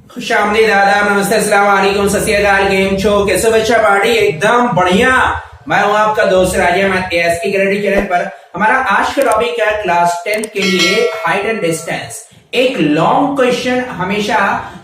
खुशामदीद, आदाब, नमस्ते, अस्सलाम वालेकुम, सत श्री अकाल, गेम छो कैसे बच्चा पार्टी एकदम बढ़िया। मैं हूं आपका दोस्त राजा एस की ग्रेडी चैनल पर। हमारा आज का टॉपिक है क्लास 10 के लिए हाइट एंड डिस्टेंस। एक लॉन्ग क्वेश्चन हमेशा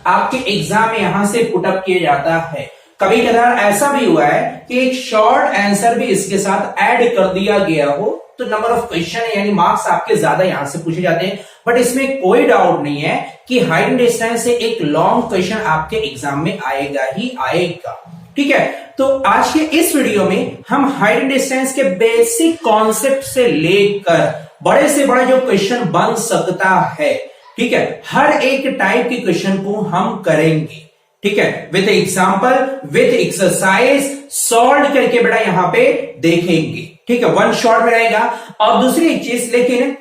आपके एग्जाम में यहां से पुटअप किया जाता है। कभी कभार ऐसा भी हुआ है कि एक शॉर्ट आंसर भी इसके साथ ऐड कर दिया गया हो तो नंबर ऑफ क्वेश्चन यानी मार्क्स आपके ज्यादा यहां से पूछे जाते हैं। बट इसमें कोई डाउट नहीं है कि हाइट एंड डिस्टेंस से एक लॉन्ग क्वेश्चन आपके एग्जाम में आएगा ही आएगा। ठीक है, तो आज के इस वीडियो में हम हाइट एंड डिस्टेंस के बेसिक कॉन्सेप्ट से लेकर बड़े से बड़ा जो क्वेश्चन बन सकता है, ठीक है, हर एक टाइप के क्वेश्चन को हम करेंगे। ठीक है, with example with exercise solve करके बेटा यहां पे देखेंगे। ठीक है, वन शॉट में रहेगा। और दूसरी एक चीज लेकिन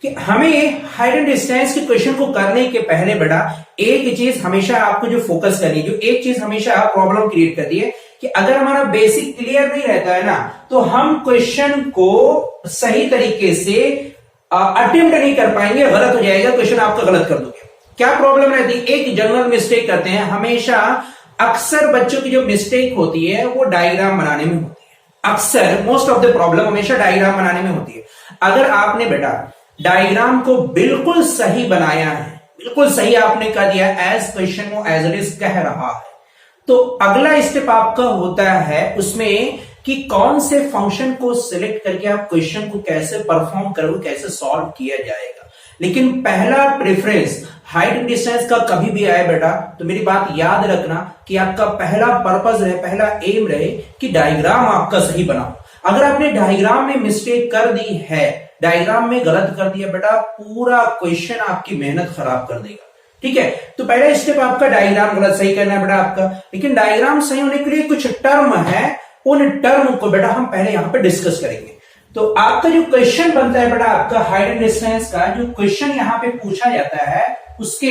कि हमें हाइट एंड डिस्टेंस के क्वेश्चन को करने के पहले बेटा एक चीज हमेशा आपको जो फोकस करनी है, जो एक चीज हमेशा प्रॉब्लम क्रिएट करती है कि अगर हमारा बेसिक क्लियर नहीं रहता है ना तो हम क्वेश्चन को सही तरीके से अटेम्प्ट नहीं कर पाएंगे, गलत हो जाएगा, क्वेश्चन आपका गलत कर दोगे। क्या प्रॉब्लम रहती है? एक जनरल मिस्टेक करते हैं हमेशा। अक्सर बच्चों की जो मिस्टेक होती है वो डायग्राम बनाने में होती है। अक्सर मोस्ट ऑफ द प्रॉब्लम हमेशा डायग्राम बनाने में होती है। अगर आपने बेटा डायग्राम को बिल्कुल सही बनाया है, बिल्कुल सही आपने कर दिया एज क्वेश्चन वो एज इट इज कह रहा है, तो अगला स्टेप आपका होता है उसमें कि कौन से फंक्शन को सिलेक्ट करके आप क्वेश्चन को कैसे परफॉर्म करोगे, कैसे सॉल्व किया जाएगा। लेकिन पहला प्रेफरेंस हाइट एंड डिस्टेंस का कभी भी आए बेटा तो मेरी बात याद रखना कि आपका पहला पर्पस रहे, पहला एम रहे कि डायग्राम आपका सही बनाओ। अगर आपने डायग्राम में मिस्टेक कर दी है, डायग्राम में गलत कर दिया बेटा, पूरा क्वेश्चन आपकी मेहनत खराब कर देगा। ठीक है, तो पहला स्टेप आपका डायग्राम गलत सही करना है बेटा आपका। लेकिन डायग्राम सही होने के लिए कुछ टर्म है, उन टर्म को बेटा हम पहले यहां पे डिस्कस करेंगे। तो आपका जो क्वेश्चन बनता है बेटा आपका हाइट एंड डिस्टेंस का जो क्वेश्चन यहां पे पूछा जाता है उसके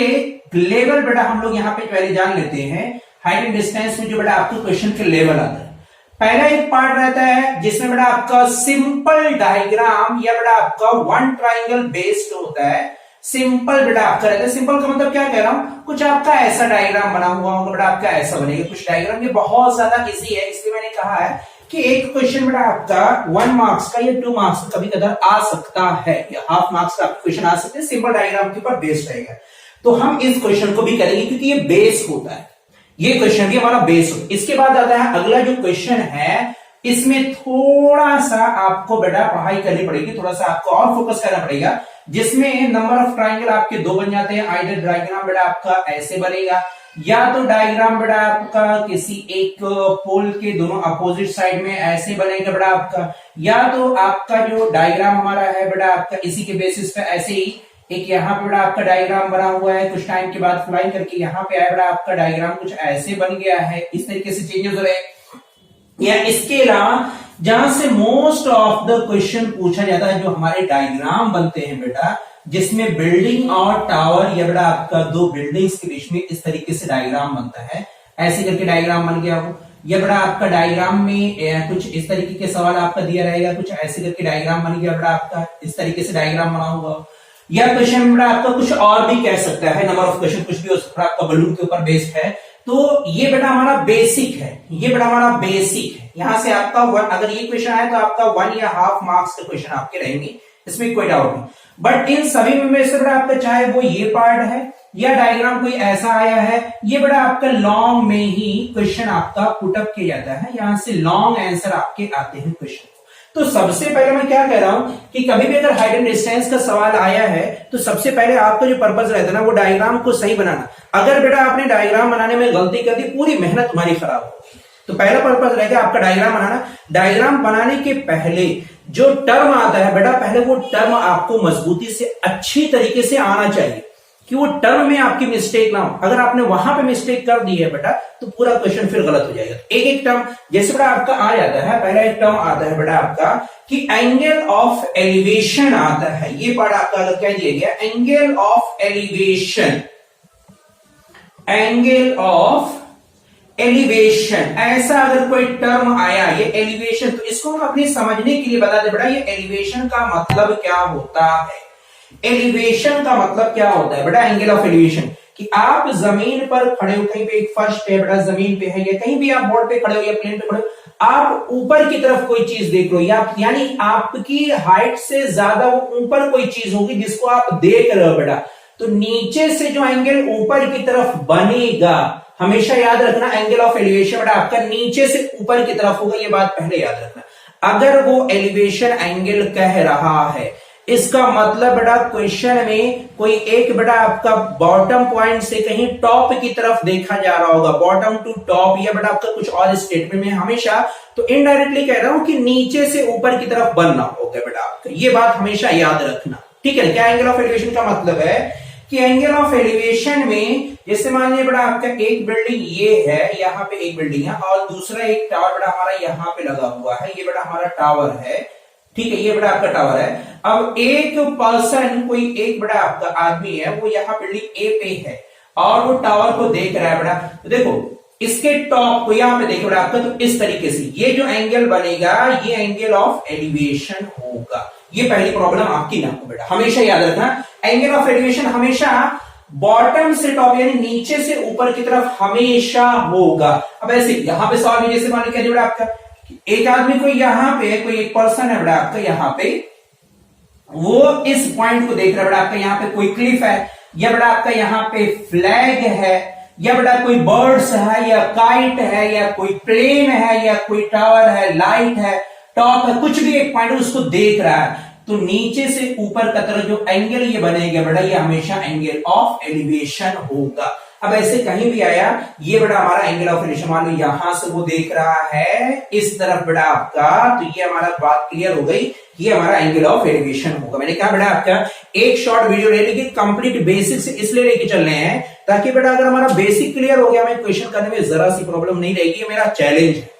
लेवल बेटा हम लोग यहां पे पहले जान लेते हैं। हाइट एंड डिस्टेंस में जो बेटा आपके क्वेश्चन के लेवल आता है, पहला एक पार्ट रहता है जिसमें बेटा आपका सिंपल डायग्राम या बेटा आपका वन ट्राइंगल बेस्ड होता है। सिंपल बेटा आपका रहता है। सिंपल का मतलब क्या कह रहा हूं, कुछ आपका ऐसा डायग्राम बना हुआ होगा बेटा आपका ऐसा बनेगा। कुछ डायग्राम ये बहुत ज्यादा इजी है, इसलिए मैंने कहा है कि एक क्वेश्चन बेटा आपका 1 मार्क्स का या 2 मार्क्स का कभी कभार आ सकता है या हाफ मार्क्स का क्वेश्चन आ सकते हैं, सिंपल डायग्राम के ऊपर बेस्ड रहेगा। तो हम इस क्वेश्चन को भी करेंगे क्योंकि ये बेस होता है, ये क्वेश्चन भी हमारा बेस होता है। इसके बाद आता है अगला जो क्वेश्चन है, इसमें थोड़ा सा आपको बेटा पढ़ाई करनी पड़ेगी, थोड़ा सा आपको और फोकस करना पड़ेगा, जिसमें नंबर ऑफ ट्राइंगल आपके 2 बन जाते हैं। आइदर डायग्राम बेटा आपका ऐसे बनेगा या तो डायग्राम बेटा आपका किसी एक पोल के दोनों अपोजिट साइड में ऐसे बनेगा बेटा आपका, या तो आपका जो डायग्राम हमारा है बेटा आपका इसी के बेसिस पे ऐसे ही एक यहाँ पे बेटा आपका डायग्राम बना हुआ है, कुछ टाइम के बाद फ्लाइंग करके यहाँ पे आया बेटा आपका डायग्राम कुछ ऐसे बन गया है, इस तरीके से चेंजेस हो रहे। या इसके अलावा जहां से मोस्ट ऑफ द क्वेश्चन पूछा जाता है, जो हमारे डायग्राम बनते हैं बेटा, जिसमें बिल्डिंग और टावर या बेटा आपका 2 बिल्डिंग्स के बीच में इस तरीके से डायग्राम बनता है, ऐसे करके डायग्राम बन गया हो। या बेटा आपका डायग्राम में कुछ इस तरीके के सवाल आपका दिया रहेगा, कुछ ऐसे करके डायग्राम बन गया बेटा आपका, इस तरीके से डायग्राम बना हुआ। या क्वेश्चन बेटा आपका कुछ और भी कह सकता है, नंबर ऑफ क्वेश्चन कुछ भी हो सकता है, आपका बलून के ऊपर बेस्ड है। तो ये बेटा हमारा बेसिक है, ये बेटा हमारा बेसिक है। यहां से आपका अगर ये क्वेश्चन आए तो आपका 1 या हाफ मार्क्स के क्वेश्चन आपके रहेंगे, इसमें कोई डाउट नहीं। बट इन सभी में से बेटा आपका चाहे वो ये पार्ट है या डायग्राम कोई ऐसा आया है, ये बेटा आपका लॉन्ग में ही क्वेश्चन आपका पुटअप किया जाता है, यहां से लॉन्ग आंसर आपके आते हैं क्वेश्चन। तो सबसे पहले मैं क्या कह रहा हूं कि कभी भी अगर हाइट एंड डिस्टेंस का सवाल आया है तो सबसे पहले आपका जो पर्पस रहता है ना वो डायग्राम को सही बनाना। अगर बेटा आपने डायग्राम बनाने में गलती कर दी, पूरी मेहनत तुम्हारी खराब होगी। तो पहला पर्पस रहेगा आपका डायग्राम बनाना। डायग्राम बनाने के पहले जो टर्म आता है बेटा, पहले वो टर्म आपको मजबूती से अच्छी तरीके से आना चाहिए कि वो टर्म में आपकी मिस्टेक ना हो। अगर आपने वहां पे मिस्टेक कर दी है बेटा तो पूरा क्वेश्चन फिर गलत हो जाएगा। एक एक टर्म जैसे बेटा आपका आ जाता है, पहला एक टर्म आता है बेटा आपका कि एंगल ऑफ एलिवेशन आता है। ये पार्ट आपका अगर कह दिया गया angle of elevation, angle of elevation, ऐसा अगर कोई टर्म आया ये एलिवेशन, तो इसको हम अपने समझने के लिए बता दें बेटा ये एलिवेशन का मतलब क्या होता है। एलिवेशन का मतलब क्या होता है बेटा? एंगल ऑफ एलिवेशन कि आप जमीन पर खड़े हो, कहीं पे एक फर्श पे बेटा, जमीन पे है, या कहीं भी आप बोर्ड पे खड़े हो या प्लेन पे खड़े हो, आप ऊपर की तरफ कोई चीज देख रहे हो, या यानी आपकी हाइट से ज्यादा वो ऊपर कोई चीज होगी जिसको आप देख रहे हो बेटा, तो नीचे से जो एंगल ऊपर की तरफ बनेगा, हमेशा याद रखना एंगल ऑफ एलिवेशन बेटा आपका नीचे से ऊपर की तरफ होगा, ये बात पहले याद रखना। अगर वो एलिवेशन एंगल कह रहा है, इसका मतलब बेटा क्वेश्चन में कोई एक बेटा आपका बॉटम पॉइंट से कहीं टॉप की तरफ देखा जा रहा होगा, बॉटम टू टॉप, या बेटा आपका कुछ और स्टेटमेंट में हमेशा, तो इनडायरेक्टली कह रहा हूं कि नीचे से ऊपर की तरफ बनना होगा बेटा आपका, ये बात हमेशा याद रखना, ठीक है। क्या एंगल ऑफ एलिवेशन का मतलब है कि एंगल ऑफ एलिवेशन में, जैसे मान लीजिए बेटा आपका एक बिल्डिंग ये है, यहाँ पे एक बिल्डिंग है, और दूसरा एक टावर बेटा हमारा यहाँ पे लगा हुआ है, ये बेटा हमारा टावर है, ठीक है, ये बेटा आपका टावर है। अब एक पर्सन, कोई एक बेटा आपका आदमी है, वो यहाँ बिल्डिंग ए पे है और वो टावर को देख रहा है बेटा, तो देखो इसके टॉप को यहाँ पे देखो बेटा आपका, तो इस तरीके से ये जो एंगल बनेगा ये एंगल ऑफ एलिवेशन होगा। ये पहली प्रॉब्लम आपकी ना हो बेटा, हमेशा याद रखना एंगल ऑफ एलिवेशन हमेशा बॉटम से टॉप यानी नीचे से ऊपर की तरफ हमेशा होगा। अब ऐसे यहां पे सॉल्व, जैसे मान लीजिए बेटा आपका एक आदमी को यहाँ पे, कोई एक पर्सन है बेटा आपका यहाँ पे, वो इस पॉइंट को देख रहा है बेटा आपका, यहाँ पे कोई क्लिफ है, या बेटा आपका यहाँ पे फ्लैग है, या बेटा कोई बर्ड्स है, या काइट है, या कोई प्लेन है, या कोई टावर है, लाइट है, टॉप है, कुछ भी एक पॉइंट उसको देख रहा है, तो नीचे से ऊपर का तरफ जो एंगल ये बनेगा बेटा, ये हमेशा एंगल ऑफ एलिवेशन होगा। अब ऐसे कहीं भी आया, ये बेटा हमारा एंगल ऑफ एलिवेशन, मान लो यहां से वो देख रहा है इस तरफ बेटा आपका, तो ये हमारा बात क्लियर हो गई, ये हमारा एंगल ऑफ एलिवेशन होगा। मैंने कहा बेटा आपका एक शॉर्ट वीडियो ले, लेकिन कंप्लीट बेसिक्स इसलिए लेके चल रहे हैं ताकि बेटा अगर हमारा बेसिक क्लियर हो गया, हमें क्वेश्चन करने में जरा सी प्रॉब्लम नहीं रहेगी, ये मेरा चैलेंज है।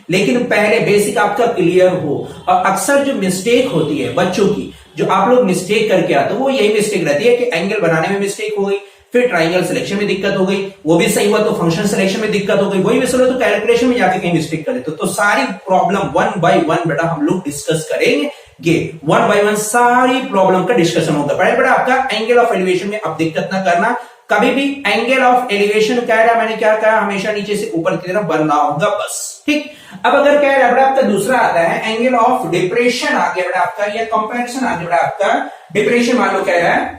लेकिन पहले बेसिक आपका क्लियर हो। और अक्सर जो मिस्टेक होती है बच्चों की, जो आप लोग मिस्टेक करके आते हो, वो यही मिस्टेक रहती है कि एंगल बनाने में मिस्टेक हो गई, फिर ट्राइंगल सिलेक्शन में दिक्कत हो गई, वो भी सही हुआ तो फंक्शन सिलेक्शन में दिक्कत हो गई, वही भी सही हुआ तो कैलकुलेशन में जाके कहीं मिस्टेक कर लेते। तो सारी प्रॉब्लम वन बाय वन बेटा हम लोग डिस्कस करेंगे, वन बाय वन सारी प्रॉब्लम का डिस्कशन होगा। पहले बेटा आपका एंगल ऑफ एलिवेशन में अब दिक्कत ना करना, कभी भी एंगल ऑफ एलिवेशन कह रहा है, मैंने क्या कहा, हमेशा नीचे से ऊपर की तरफ बनना होगा, बस, ठीक। अब अगर कह रहा है बेटा आपका दूसरा आता है एंगल ऑफ डिप्रेशन आ गया बेटा आपका, या कंपैरिजन आ गया बेटा आपका, डिप्रेशन मान लो कह रहा है,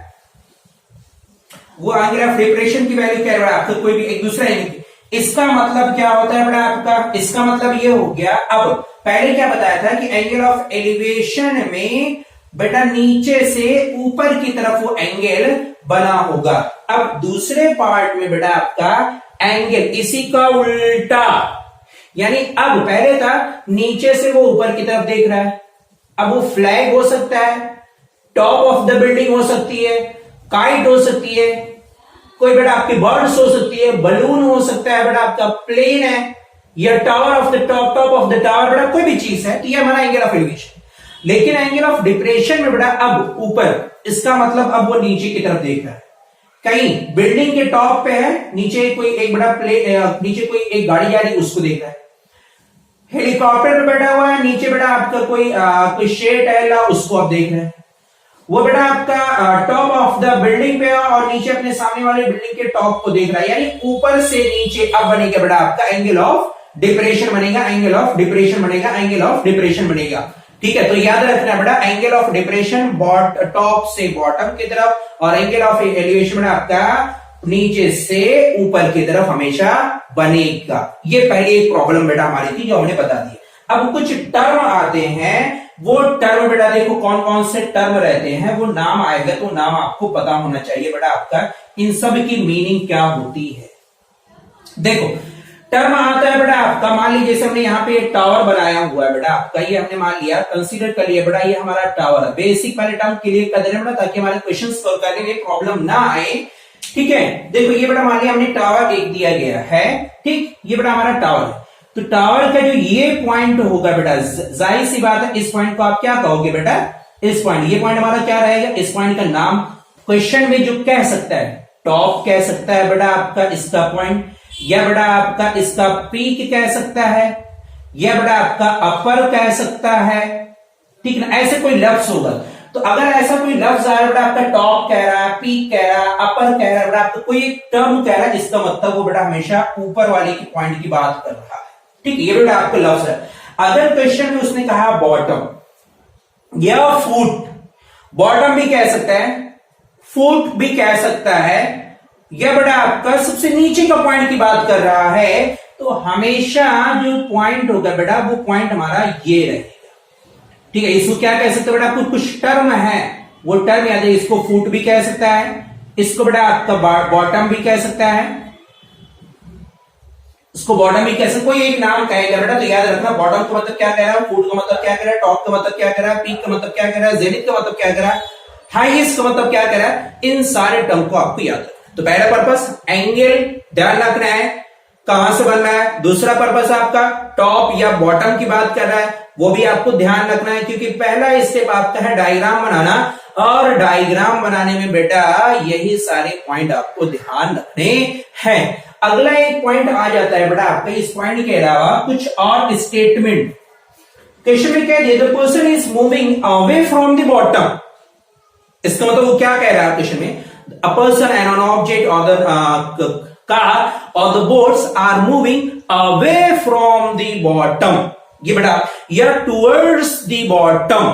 वो एंगल ऑफ डिप्रेशन की वैल्यू कह रहा है आपका कोई भी एक दूसरा एंगल, इसका मतलब क्या होता है बेटा आपका, इसका मतलब ये हो गया। अब पहले क्या बताया था कि एंगल ऑफ एलिवेशन में बेटा नीचे से ऊपर की तरफ वो एंगल बना होगा। अब दूसरे पार्ट में बेटा आपका एंगल इसी का उल्टा, यानी अब पहले था नीचे से वो ऊपर की तरफ देख रहा है, अब वो फ्लैग हो सकता है, टॉप ऑफ द बिल्डिंग हो सकती है, काइट हो सकती है, कोई बेटा आपकी बर्ड्स हो सकती है, बलून हो सकता है, बेटा आपका प्लेन है, या tower of the top of the tower, बेटा कोई भी चीज है, तो ये हमारा एंगल ऑफ एलिवेशन। लेकिन एंगल ऑफ डिप्रेशन में बेटा अब ऊपर, इसका मतलब अब वो नीचे की तरफ देख रहा है, कहीं बिल्डिंग के टॉप पे है, नीचे कोई एक बड़ा नीचे कोई एक गाड़ी जा रही उसको देख रहा है, हेलीकॉप्टर पे बैठा हुआ है, नीचे बेटा आपका कोई शेड है उसको आप देख रहे हैं, वो बेटा आपका टॉप ऑफ द बिल्डिंग पे है और नीचे अपने सामने वाले बिल्डिंग के टॉप को देख रहा है, यानी ऊपर से नीचे अब बनेगा बेटा आपका एंगल ऑफ डिप्रेशन बनेगा, एंगल ऑफ डिप्रेशन बनेगा, एंगल ऑफ डिप्रेशन बनेगा, ठीक है। तो याद रखना बेटा एंगल ऑफ डिप्रेशन टॉप से बॉटम की तरफ, और एंगल ऑफ एलिवेशन बेटा आपका नीचे से ऊपर की तरफ हमेशा बनेगा। ये पहली एक प्रॉब्लम बेटा हमारी थी जो हमने बता दी। अब कुछ टर्म आते हैं, वो टर्म बेटा देखो कौन कौन से टर्म रहते हैं, वो नाम आएगा तो नाम आपको पता होना चाहिए बेटा आपका, इन सब की मीनिंग क्या होती है। देखो टर्म आता है बेटा आपका, मान लीजिए जैसे हमने यहाँ पे एक टावर बनाया हुआ है बेटा आपका, ये हमने मान लिया, कंसीडर कर लिया बेटा ये हमारा टावर है। बेसिक वाले टर्म क्लियर कर देना बेटा ताकि हमारे क्वेश्चन सॉल्व करने में प्रॉब्लम ना आए, ठीक है। देखो ये बेटा मान लिया हमने टावर एक दिया गया है, ठीक, ये बेटा हमारा टावर है, तो टावर का जो ये पॉइंट होगा बेटा, जाहिर सी बात है इस पॉइंट को आप क्या कहोगे बेटा, इस पॉइंट, ये पॉइंट हमारा क्या रहेगा, इस पॉइंट का नाम क्वेश्चन में जो कह सकता है, टॉप कह सकता है बेटा आपका इसका पॉइंट, या बेटा आपका इसका पीक कह सकता है, या बेटा आपका अपर कह सकता है, ठीक ना, ऐसे कोई लफ्ज होगा। तो अगर ऐसा कोई लफ्ज आ रहा है बेटा, आपका टॉप कह रहा है, पीक कह रहा है, अपर कह रहा है, बेटा आपका कोई एक टर्म कह रहा है, इसका मतलब वो बेटा हमेशा ऊपर वाले की पॉइंट की बात कर रहा है। ठीक है, ये बेटा आपका लफ्ज है। अगर क्वेश्चन में उसने कहा बॉटम या फुट, बॉटम भी कह सकता है, फुट भी कह सकता है, या बेटा आपका सबसे नीचे का पॉइंट की बात कर रहा है, तो हमेशा जो पॉइंट होगा बेटा वो पॉइंट हमारा ये रहेगा। ठीक है, इसको क्या कह सकते हैं बेटा, आपको कुछ टर्म है, वो टर्म याद है, इसको फुट भी कह सकता है, इसको बेटा आपका बॉटम भी कह सकता है, इसको बॉटम भी कह सकते, कोई एक नाम कहेगा बेटा, तो याद रखना बॉटम का मतलब क्या कह रहा है, फुट का मतलब क्या कह रहा है, टॉप का मतलब क्या कह रहा है, पीक का मतलब क्या कह रहा है, जेनिथ का मतलब क्या कह रहा है, हाईएस्ट का मतलब क्या कह रहा है, इन सारे टर्म को आपको याद रखना। तो पहला पर्पस एंगल ध्यान रखना है, कहां से बनना है। दूसरा पर्पस आपका टॉप या बॉटम की बात कर रहा है, वो भी आपको ध्यान रखना है, क्योंकि पहला स्टेप आपका है डायग्राम बनाना, और डायग्राम बनाने में बेटा यही सारे पॉइंट आपको ध्यान रखने हैं। अगला एक पॉइंट आ जाता है बेटा आपका, इस पॉइंट के अलावा कुछ और स्टेटमेंट। क्वेश्चन में कह दिया the person is moving away from the bottom, इसका मतलब वो क्या कह रहा है क्वेश्चन में, a person and an object और द कार और the boats are moving away from the bottom, ये बेटा या टुवर्ड्स द बॉटम,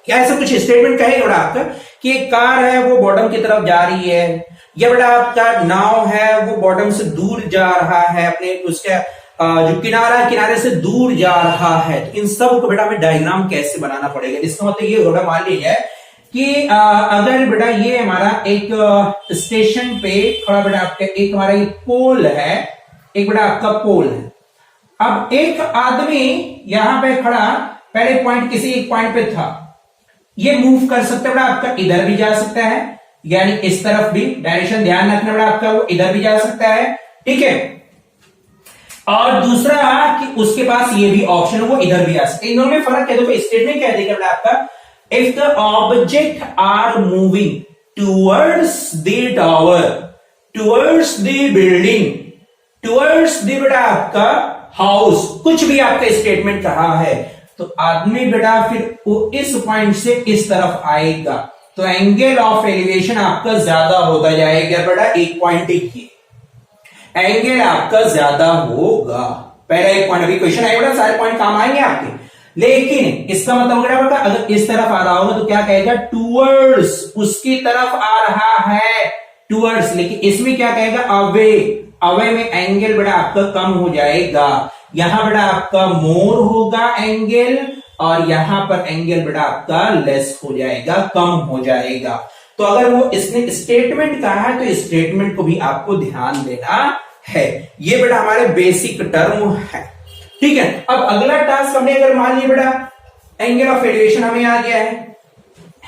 क्या ऐसा कुछ स्टेटमेंट कहेगा बेटा आपका कि एक कार है वो बॉटम की तरफ जा रही है, या बेटा आपका नाव है वो बॉटम से दूर जा रहा है, अपने उसके जो किनारे से दूर जा रहा है। तो इन सब को बेटा हमें डायग्राम कैसे बनाना पड़ेगा, इसका मतलब ये बेटा मान लीजिए कि अगर बेटा ये हमारा एक स्टेशन पे खड़ा बेटा आपका एक हमारा ये पोल है, एक बेटा आपका पोल है, अब एक आदमी यहां पे खड़ा पहले पॉइंट किसी एक पॉइंट पे था, ये मूव कर सकता है बेटा आपका, इधर भी जा सकता है, यानी इस तरफ भी डायरेक्शन ध्यान रखना बेटा आपका, वो इधर भी जा सकता है। ठीक है, और दूसरा कि उसके पास ये भी ऑप्शन है, वो इधर भी आ सकता है। इन दोनों में फर्क है, देखो स्टेटमेंट क्या देगा बेटा आपका, if the object are moving towards the tower, towards the building, towards the बेटा आपका हाउस, कुछ भी आपका स्टेटमेंट कहा है, तो आदमी बेटा फिर वो इस पॉइंट से इस तरफ आएगा, तो एंगल ऑफ एलिवेशन आपका ज्यादा होता जाएगा बेटा, एक पॉइंट ही एंगल आपका ज्यादा होगा। पहला एक पॉइंट, अभी क्वेश्चन आएगा बेटा, सारे पॉइंट काम आएंगे आपके, लेकिन इसका मतलब बेटा अगर इस तरफ आ रहा होगा तो क्या कहेगा, टूवर्ड्स, उसकी तरफ आ रहा है टूवर्ड्स, लेकिन इसमें क्या कहेगा, अवे, अवे में एंगल बेटा आपका कम हो जाएगा, यहां बेटा आपका मोर होगा एंगल, और यहां पर एंगल बेटा आपका लेस हो जाएगा, कम हो जाएगा। तो अगर वो इसने स्टेटमेंट कहा है तो स्टेटमेंट को भी आपको ध्यान देना है। ये बेटा हमारे बेसिक टर्म है। ठीक है, अब अगला टास्क हमने अगर मान लिया बेटा एंगल ऑफ एलिवेशन हमें आ गया है,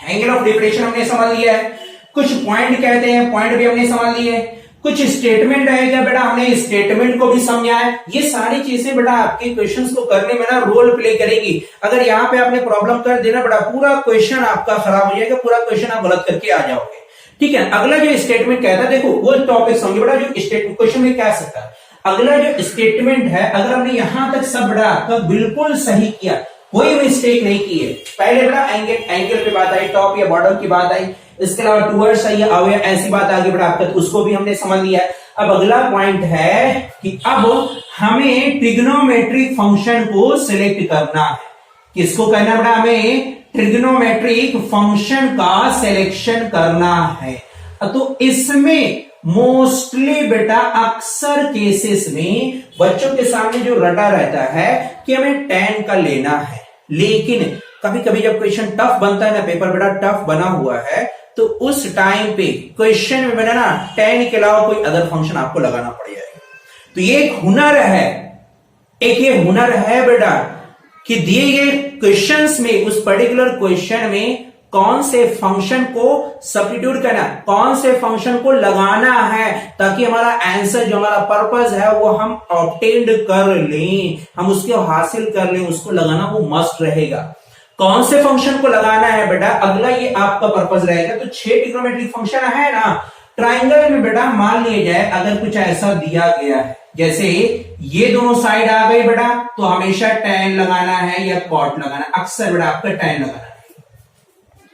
एंगल ऑफ डिप्रेशन हमने समझ लिया है, कुछ पॉइंट कहते हैं, पॉइंट भी हमने समझ लिए, कुछ स्टेटमेंट रहेगा बेटा, हमने स्टेटमेंट को भी समझा है। ये सारी चीजें बेटा आपके क्वेश्चंस को करने में ना रोल प्ले करेगी। अगर यहाँ पे आपने प्रॉब्लम कर देना बेटा, पूरा क्वेश्चन आपका खराब हो जाएगा, पूरा क्वेश्चन आप गलत करके आ जाओगे। ठीक है, अगला जो स्टेटमेंट कहता है, देखो वो टॉपिक समझिए बेटा, जो स्टेटमेंट क्वेश्चन में क्या सकता है, अगला जो स्टेटमेंट है, अगर हमने यहां तक सब बेटा आपका बिल्कुल सही किया, कोई मिस्टेक नहीं की है, पहले बेटा एंगल पे बात आई, टॉप या बॉटम की बात आई, इसके अलावा टूवर्ड्स आई, अवे, ऐसी बात आगे बेटा आपका, तो उसको भी हमने समझ लिया है। अब अगला पॉइंट है कि अब हमें ट्रिग्नोमेट्रिक फंक्शन को सिलेक्ट करना है। किसको करना बेटा, हमें ट्रिग्नोमेट्रिक फंक्शन का सिलेक्शन करना है। तो इसमें मोस्टली बेटा अक्सर केसेस में बच्चों के सामने जो रटा रहता है कि हमें tan का लेना है, लेकिन कभी कभी जब क्वेश्चन टफ बनता है ना, पेपर बेटा टफ बना हुआ है, तो उस टाइम पे क्वेश्चन में बेटा ना tan के अलावा कोई अदर फंक्शन आपको लगाना पड़ जाएगा। तो ये एक हुनर है, एक ये हुनर है बेटा कि दिए गए क्वेश्चंस में, उस पर्टिकुलर क्वेश्चन में कौन से फंक्शन को सब्स्टिट्यूट करना, कौन से फंक्शन को लगाना है, ताकि हमारा आंसर जो हमारा पर्पस है वो हम ऑब्टेन्ड कर लें, हम उसको हासिल कर लें, उसको लगाना वो मस्ट रहेगा। कौन से फंक्शन को लगाना है बेटा, अगला ये आपका पर्पस रहेगा। तो 6 ट्रिग्नोमेट्रिक फंक्शन है ना, ट्राइंगल में बेटा मान लिया जाए अगर कुछ ऐसा दिया गया है, जैसे ये दोनों साइड आ गई बेटा, तो हमेशा tan लगाना है या cot लगाना है, अक्सर बेटा आपका tan लगाना है।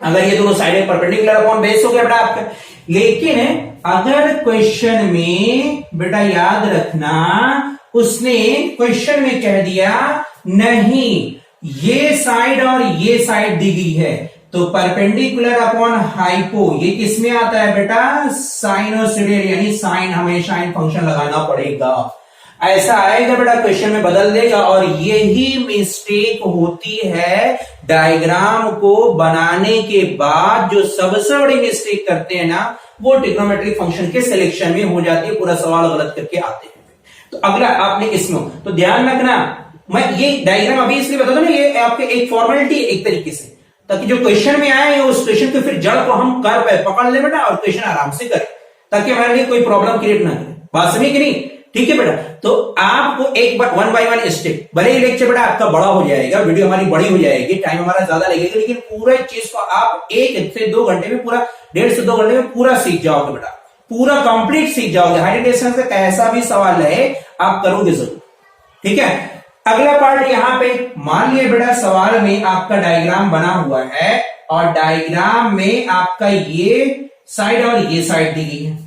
अगर ये दोनों साइड परपेंडिकुलर अपॉन बेस हो गया बेटा आपका। लेकिन अगर क्वेश्चन में बेटा याद रखना, उसने क्वेश्चन में कह दिया नहीं ये साइड और ये साइड दी गई है, तो परपेंडिकुलर अपॉन हाइपो ये किसमें आता है बेटा, साइनोसॉइडल, यानी साइन हमें साइन फंक्शन लगाना पड़ेगा। ऐसा आएगा बेटा, क्वेश्चन में बदल देगा। और यही मिस्टेक होती है डायग्राम को बनाने के बाद, जो सबसे बड़ी मिस्टेक करते हैं ना, वो ट्रिग्नोमेट्रिक फंक्शन के सिलेक्शन में हो जाती है, पूरा सवाल गलत करके आते हैं। तो अगला आपने इसमें तो ध्यान रखना, मैं ये डायग्राम अभी इसलिए बता दूं ना, ये आपके एक फॉर्मेलिटी एक तरीके से, ताकि जो क्वेश्चन में आए उस क्वेश्चन के फिर जड़ को हम कर पाए, पकड़ ले बेटा, और क्वेश्चन आराम से करें, ताकि हमारे लिए कोई प्रॉब्लम क्रिएट ना करे। बात समझी कि नहीं? ठीक है बेटा। तो आपको एक बार 1 बाय 1 स्टेप, भले ही लेक्चर बेटा आपका बड़ा हो जाएगा, वीडियो हमारी बड़ी हो जाएगी, टाइम हमारा ज्यादा लगेगा, लेकिन पूरा चीज को आप 1 से 2 घंटे में, पूरा 1.5 से 2 घंटे में पूरा सीख जाओगे बेटा, पूरा कंप्लीट सीख जाओगे। हाइड्रेशन से कैसा भी सवाल है आप करोगे जरूर। ठीक है, अगला पार्ट यहां पे मान लिया बेटा, सवाल में आपका डायग्राम बना हुआ है और डायग्राम में आपका ये साइड और ये साइड दी गई है।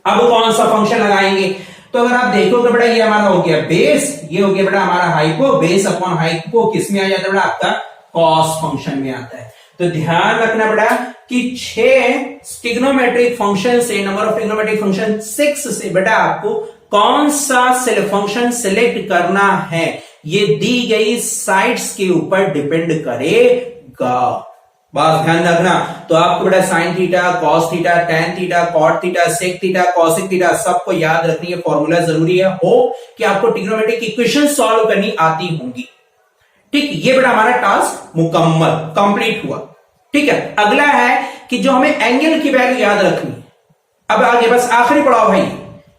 अब कौन सा फंक्शन लगाएंगे? तो अगर आप देखोगे बेटा, ये हमारा हो गया बेस, ये हो गया बेटा हमारा हाइपो, बेस अपॉन हाइपो किसमें आ जाता है बेटा, आपका कॉस फंक्शन में आता है। तो ध्यान रखना बेटा कि 6 ट्रिग्नोमेट्रिक फंक्शन से, नंबर ऑफ ट्रिग्नोमेट्रिक फंक्शन 6 से बेटा आपको कौन सा फंक्शन सिलेक्ट करना है, ये दी गई साइड्स के ऊपर डिपेंड करेगा। बस ध्यान रखना। तो आपको बेटा sine theta, cos theta, tan theta, cot theta, sec theta, cosec theta सबको याद रखनी है, फॉर्मूला जरूरी है हो कि आपको ट्रिग्नोमेट्रिक इक्वेशन सॉल्व करनी आती होंगी। ठीक, ये बेटा हमारा टास्क मुकम्मल कंप्लीट हुआ। ठीक है, अगला है कि जो हमें एंगल की वैल्यू याद रखनी है। अब आगे बस आखिरी पड़ाव भाई,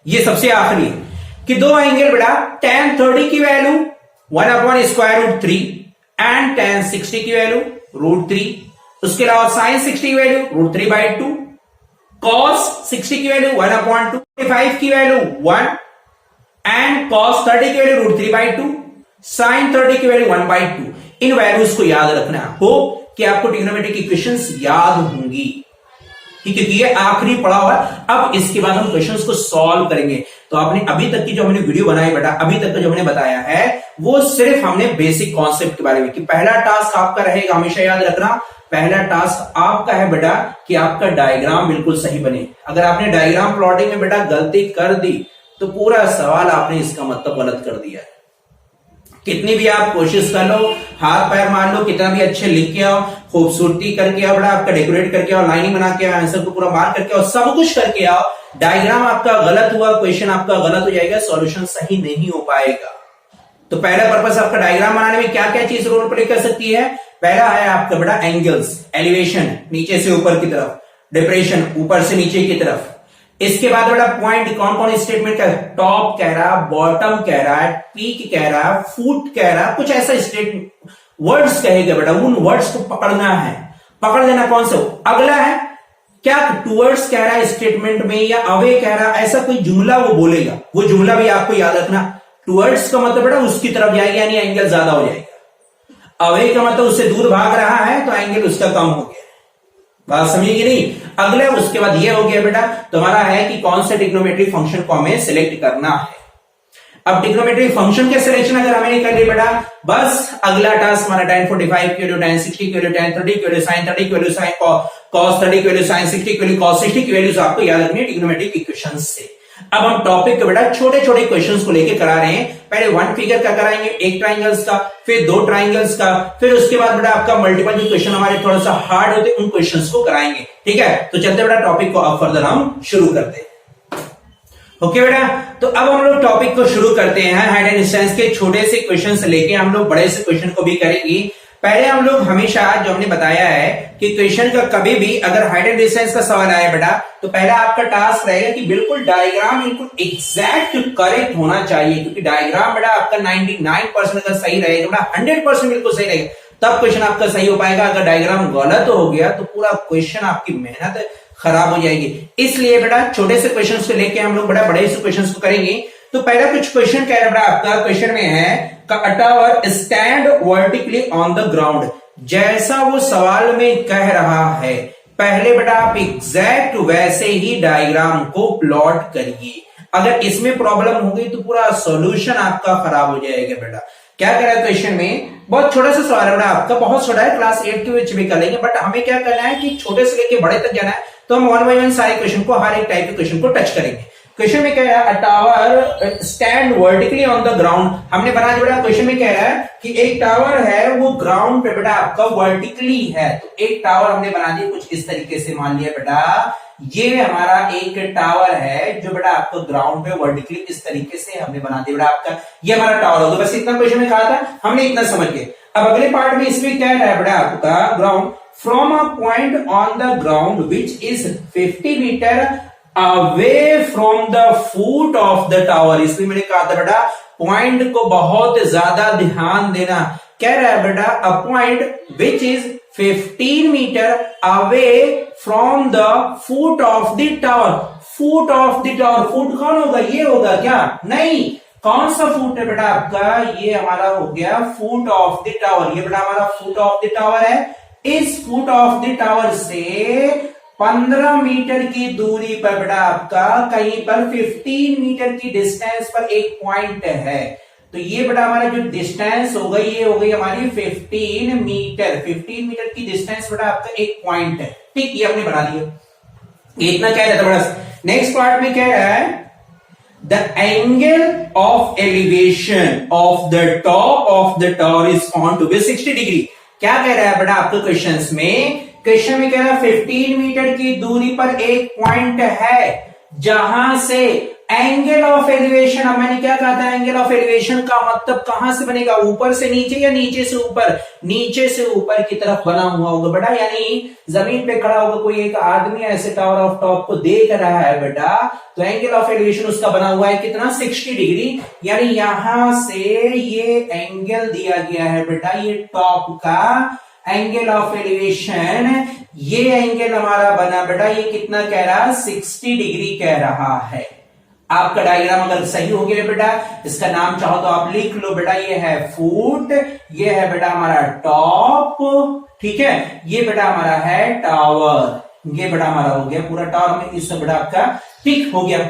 ये सबसे आखिरी है कि दो एंगल बेटा tan 30 की वैल्यू 1/√3 एंड tan 60 की वैल्यू √3, उसके अलावा sin 60 की वैल्यू √3/2, cos 60 की वैल्यू 1/2, 45 की वैल्यू 1 एंड cos 30 की वैल्यू √3/2, sin 30 की वैल्यू 1/2। इन वैल्यूज को याद रखना हो कि आपको ट्रिग्नोमेट्रिक इक्वेशंस याद होंगी। ठीक है, ये आखिरी पड़ाव है। अब इसके बाद हम क्वेश्चंस को सॉल्व करेंगे। तो आपने अभी तक की जो हमने वीडियो बनाई बेटा, अभी तक का जो हमने बताया है वो सिर्फ हमने बेसिक कॉन्सेप्ट के बारे में, कि पहला टास्क आपका रहेगा, हमेशा याद रखना, पहला टास्क आपका है बेटा कि आपका डायग्राम बिल्कुल सही बने। अगर आपने डायग्राम प्लॉटिंग में बेटा गलती कर दी तो पूरा सवाल आपने इसका मतलब गलत कर दिया है। कितनी भी आप कोशिश कर लो, हाथ पैर मार लो, कितना भी अच्छे लिख के आओ, खूबसूरती करके आओ बेटा, आपका डेकोरेट करके आओ, लाइनिंग बना के आओ, आंसर को पूरा मार्क करके आओ, सब कुछ करके आओ, डायग्राम आपका गलत हुआ, क्वेश्चन आपका गलत हो जाएगा, सॉल्यूशन सही नहीं हो पाएगा। तो पहला पर्पस आपका डायग्राम बनाने में क्या क्या चीज रोल प्ले कर सकती है? पहला है आपका बेटा एंगल्स, एलिवेशन नीचे से ऊपर की तरफ, डिप्रेशन ऊपर से नीचे की तरफ। इसके बाद बेटा पॉइंट, कौन कौन स्टेटमेंट कह रहा है, टॉप कह रहा, बॉटम कह रहा है, पीक कह रहा, फुट कह रहा, कुछ ऐसा स्टेटमेंट वर्ड्स कहेगा बेटा, उन वर्ड्स को पकड़ना है, पकड़ लेना कौन से। अगला है क्या, टूवर्ड्स कह रहा है स्टेटमेंट में, या अवे कह रहा, ऐसा कोई जुमला वो बोलेगा, वो जुमला भी आपको याद रखना। टूवर्ड्स का मतलब बेटा उसकी तरफ जाएगा, यानी एंगल ज्यादा हो जाएगा। अवे का मतलब उससे दूर भाग रहा है तो एंगल उसका कम हो गया। बात समझिए नहीं? अगला उसके बाद ये हो गया बेटा तुम्हारा है कि कौन से ट्रिग्नोमेट्रिक फंक्शन को हमें सिलेक्ट करना है। अब ट्रिग्नोमेट्रिक फंक्शन के सिलेक्शन अगर हमें कर लिया बेटा, बस अगला टास्क हमारा tan 45 की वैल्यू, tan 60 की वैल्यू, tan 30 की वैल्यू, sin 30 की वैल्यू, sin cos 30 की वैल्यू, sin 60 की वैल्यू, cos 60 की वैल्यू आपको याद रखनी है ट्रिग्नोमेट्रिक इक्वेशंस से। अब हम टॉपिक के बेटा छोटे छोटे क्वेश्चंस को लेके करा रहे हैं। पहले वन फिगर का कराएंगे, एक ट्राइंगल्स का, फिर दो ट्राइंगल्स का, फिर उसके बाद बेटा आपका मल्टीपल जो क्वेश्चन हमारे थोड़ा सा हार्ड होते हैं उन क्वेश्चंस को कराएंगे। ठीक है, तो चलते बेटा टॉपिक को अब फर्दर हम शुरू करते हैं। ओके बेटा, तो अब हम लोग टॉपिक को शुरू करते हैं। हाइट एंड डिस्टेंस के छोटे से क्वेश्चन से लेके हम लोग बड़े से क्वेश्चन को भी करेंगे। पहले हम लोग हमेशा जो हमने बताया है कि क्वेश्चन का कभी भी अगर हाइट एंड डिस्टेंस का सवाल आए बेटा, तो पहला आपका टास्क रहेगा कि बिल्कुल डायग्राम बिल्कुल एग्जैक्ट करेक्ट होना चाहिए, क्योंकि डायग्राम बेटा आपका 99% अगर सही रहेगा बेटा, 100% बिल्कुल सही रहेगा, तब क्वेश्चन आपका सही हो पाएगा। अगर डायग्राम गलत हो गया तो पूरा क्वेश्चन आपकी मेहनत खराब हो जाएगी। इसलिए बेटा छोटे से क्वेश्चन को लेके हम लोग बड़ा बड़े से क्वेश्चन को करेंगे। तो पहला कुछ क्वेश्चन कह रहा है बेटा आपका, क्वेश्चन में है a tower stand vertically on the ground। जैसा वो सवाल में कह रहा है पहले बेटा आप एग्जैक्ट वैसे ही डायग्राम को प्लॉट करिए। अगर इसमें प्रॉब्लम हो गई तो पूरा सॉल्यूशन आपका खराब हो जाएगा बेटा। क्या कह रहा है क्वेश्चन में, बहुत छोटा सा सवाल है बेटा आपका, बहुत छोटा है, क्लास 8 के बच्चे भी कर लेंगे, बट हमें क्या करना है कि छोटे से लेके बड़े तक जाना है, तो हम वन बाई वन सारे क्वेश्चन को, हर एक टाइप के क्वेश्चन को टच करेंगे। क्वेश्चन में कह रहा है अ tower stand vertically on the ground. हमने बना दिया बेटा, क्वेश्चन में कह रहा है कि एक टावर है वो ग्राउंड पे बेटा आपका वर्टिकली है, तो एक टावर हमने बना दिया कुछ इस तरीके से। मान लिया बेटा ये हमारा एक टावर है जो बेटा आपको ग्राउंड पे वर्टिकली इस तरीके से हमने बना दिया बेटा आपका, ये हमारा टावर होगा। बस इतना क्वेश्चन में कहा था, हमने इतना समझ गए। अब अगले पार्ट में इसमें क्या है बेटा आपका, ground from a point on the ground which is 50 metre away from the foot of the tower. इसलिए मैंने कहा था बेटा पॉइंट को बहुत ज्यादा ध्यान देना। कह रहा है बेटा a point which is 15 metre away from the foot of the tower. Foot of the tower, foot कौन होगा, ये होगा क्या, नहीं, कौन सा फुट है बेटा आपका, ये हमारा हो गया फुट ऑफ द टावर। ये बेटा हमारा फुट ऑफ द टावर है। इस फुट ऑफ द टावर से 15 मीटर की दूरी पर बेटा आपका कहीं पर 15 मीटर की डिस्टेंस पर एक पॉइंट है। तो ये बेटा हमारा जो डिस्टेंस हो गई, ये हो गई हमारी 15 मीटर। 15 मीटर की डिस्टेंस बेटा आपका एक पॉइंट है, ठीक, ये हमने बना दिया। इतना क्या रहता बड़ा। नेक्स्ट पार्ट में क्या है, the angle of elevation of the top of the tower is found to be 60 degree. क्या कह रहा है बेटा आपके क्वेश्चन में, क्वेश्चन में कह रहा है 15 मीटर की दूरी पर एक पॉइंट है जहां से एंगल ऑफ एलिवेशन, अब मैंने क्या कहा था, एंगल ऑफ एलिवेशन का मतलब कहां से बनेगा, ऊपर से नीचे या नीचे से ऊपर, नीचे से ऊपर की तरफ बना हुआ होगा बेटा। यानी जमीन पे खड़ा होगा कोई एक आदमी ऐसे टावर ऑफ टॉप को देख रहा है बेटा, तो एंगल ऑफ एलिवेशन उसका बना हुआ है कितना, 60 डिग्री। यानी यहां से ये एंगल दिया गया है बेटा, ये टॉप का एंगल ऑफ एलिवेशन, ये एंगल हमारा बना बेटा, ये कितना कह रहा, 60 डिग्री कह रहा है। आपका डायग्राम अगर सही हो गया बेटा, इसका नाम चाहो तो आप लिख लो बेटा, ये है फुट, ये है बेटा हमारा टॉप, ठीक है, ये बेटा हमारा है टावर, ये बेटा हमारा हो गया पूरा टावर में, इससे बेटा आपका ठीक हो गया।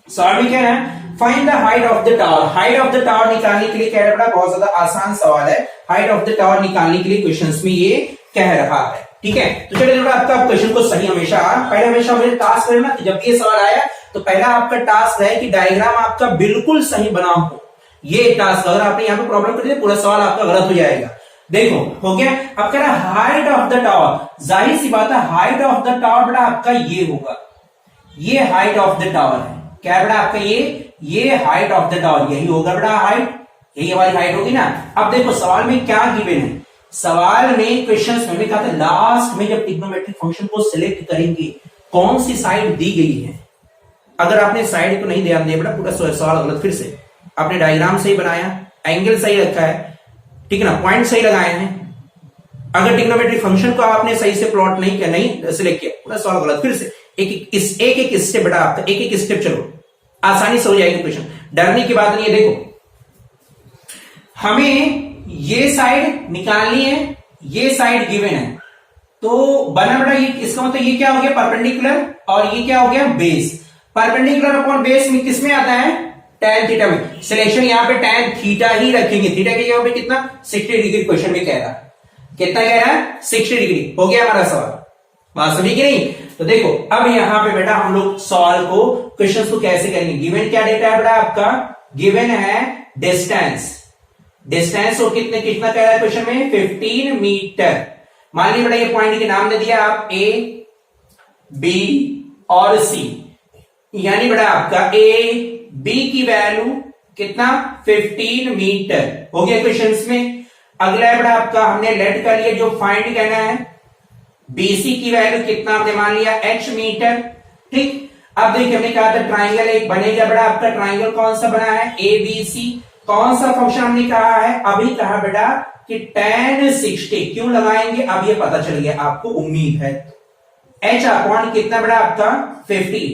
सवाल में क्या है, find the height of the tower. Height of the tower निकालने के लिए कह रहा है बेटा, बहुत ज्यादा आसान सवाल है। हाइट ऑफ द टावर निकालने के लिए क्वेश्चंस में ये कह रहा है, ठीक है। तो चलिए बेटा आपका क्वेश्चन को सही हमेशा पहले हमेशा मुझे टास्क करना, जब ये सवाल आया तो पहला आपका टास्क है कि डायग्राम आपका बिल्कुल सही बना हो। ये टास्क अगर आपने यहाँ पे प्रॉब्लम कर दिया, पूरा सवाल आपका गलत हो जाएगा। देखो हो गया। अब कह रहा है हाइट ऑफ द टावर, जाहिर सी बात है हाइट ऑफ द टावर बेटा आपका ये होगा, ये हाइट ऑफ द टावर है। क्या बेटा आपका ये हाइट ऑफ द टावर, यही होगा बेटा हाइट, यही हमारी हाइट होगी ना। अब देखो सवाल में क्या गिवन है, सवाल में क्वेश्चन में कहा था लास्ट में जब ट्रिग्नोमेट्रिक फंक्शन को सिलेक्ट करेंगे कौन सी साइड दी गई है। अगर आपने साइड को नहीं ध्यान दिया बेटा, पूरा सवाल गलत। फिर से आपने डायग्राम सही बनाया, एंगल सही रखा है, ठीक है ना, पॉइंट सही लगाए हैं। अगर ट्रिग्नोमेट्रिक फंक्शन को आपने सही से प्लॉट नहीं किया, नहीं सिलेक्ट किया, पूरा सवाल गलत। फिर से एक एक स्टेप बेटा आपका, एक एक स्टेप चलो, आसानी से हो जाएगी क्वेश्चन, डरने की बात नहीं है। देखो हमें ये साइड निकालनी है, ये साइड गिवन है, तो बना बेटा ये, इसका मतलब ये क्या हो गया परपेंडिकुलर, और ये क्या हो गया बेस। परपेंडिकुलर अपॉन बेस में किसमें आता है, tan थीटा में। सिलेक्शन यहाँ पे tan थीटा ही रखेंगे, थीटा की जगह पे कितना 60 डिग्री क्वेश्चन में कह रहा है, कितना कह रहा है 60 डिग्री। हो गया हमारा सवाल, बात समझी कि नहीं। तो देखो अब यहाँ पे बेटा हम लोग सवाल को, क्वेश्चन को कैसे करेंगे। गिवन क्या डेटा है बेटा आपका, गिवन है डिस्टेंस, डिस्टेंस और कितना कह रहा है क्वेश्चन में 15 मीटर। मान लीजिए बेटा ये पॉइंट के नाम दे दिया आप A, B और C, यानी बेटा आपका A, B की वैल्यू कितना 15 मीटर हो गया क्वेश्चन में। अगला है बेटा आपका, हमने लेट कर लिया, जो फाइंड करना है BC की वैल्यू कितना हमने मान लिया H मीटर, ठीक। अब देखिए हमने कहा था ट्राइंगल एक बनेगा बेटा आपका, ट्राइंगल कौन सा बना है ABC, कौन सा फंक्शन हमने कहा है, अभी कहा बेटा कि tan 60, क्यों लगाएंगे अब ये पता चल गया आपको, उम्मीद है। H अपॉन कितना बेटा आपका 50,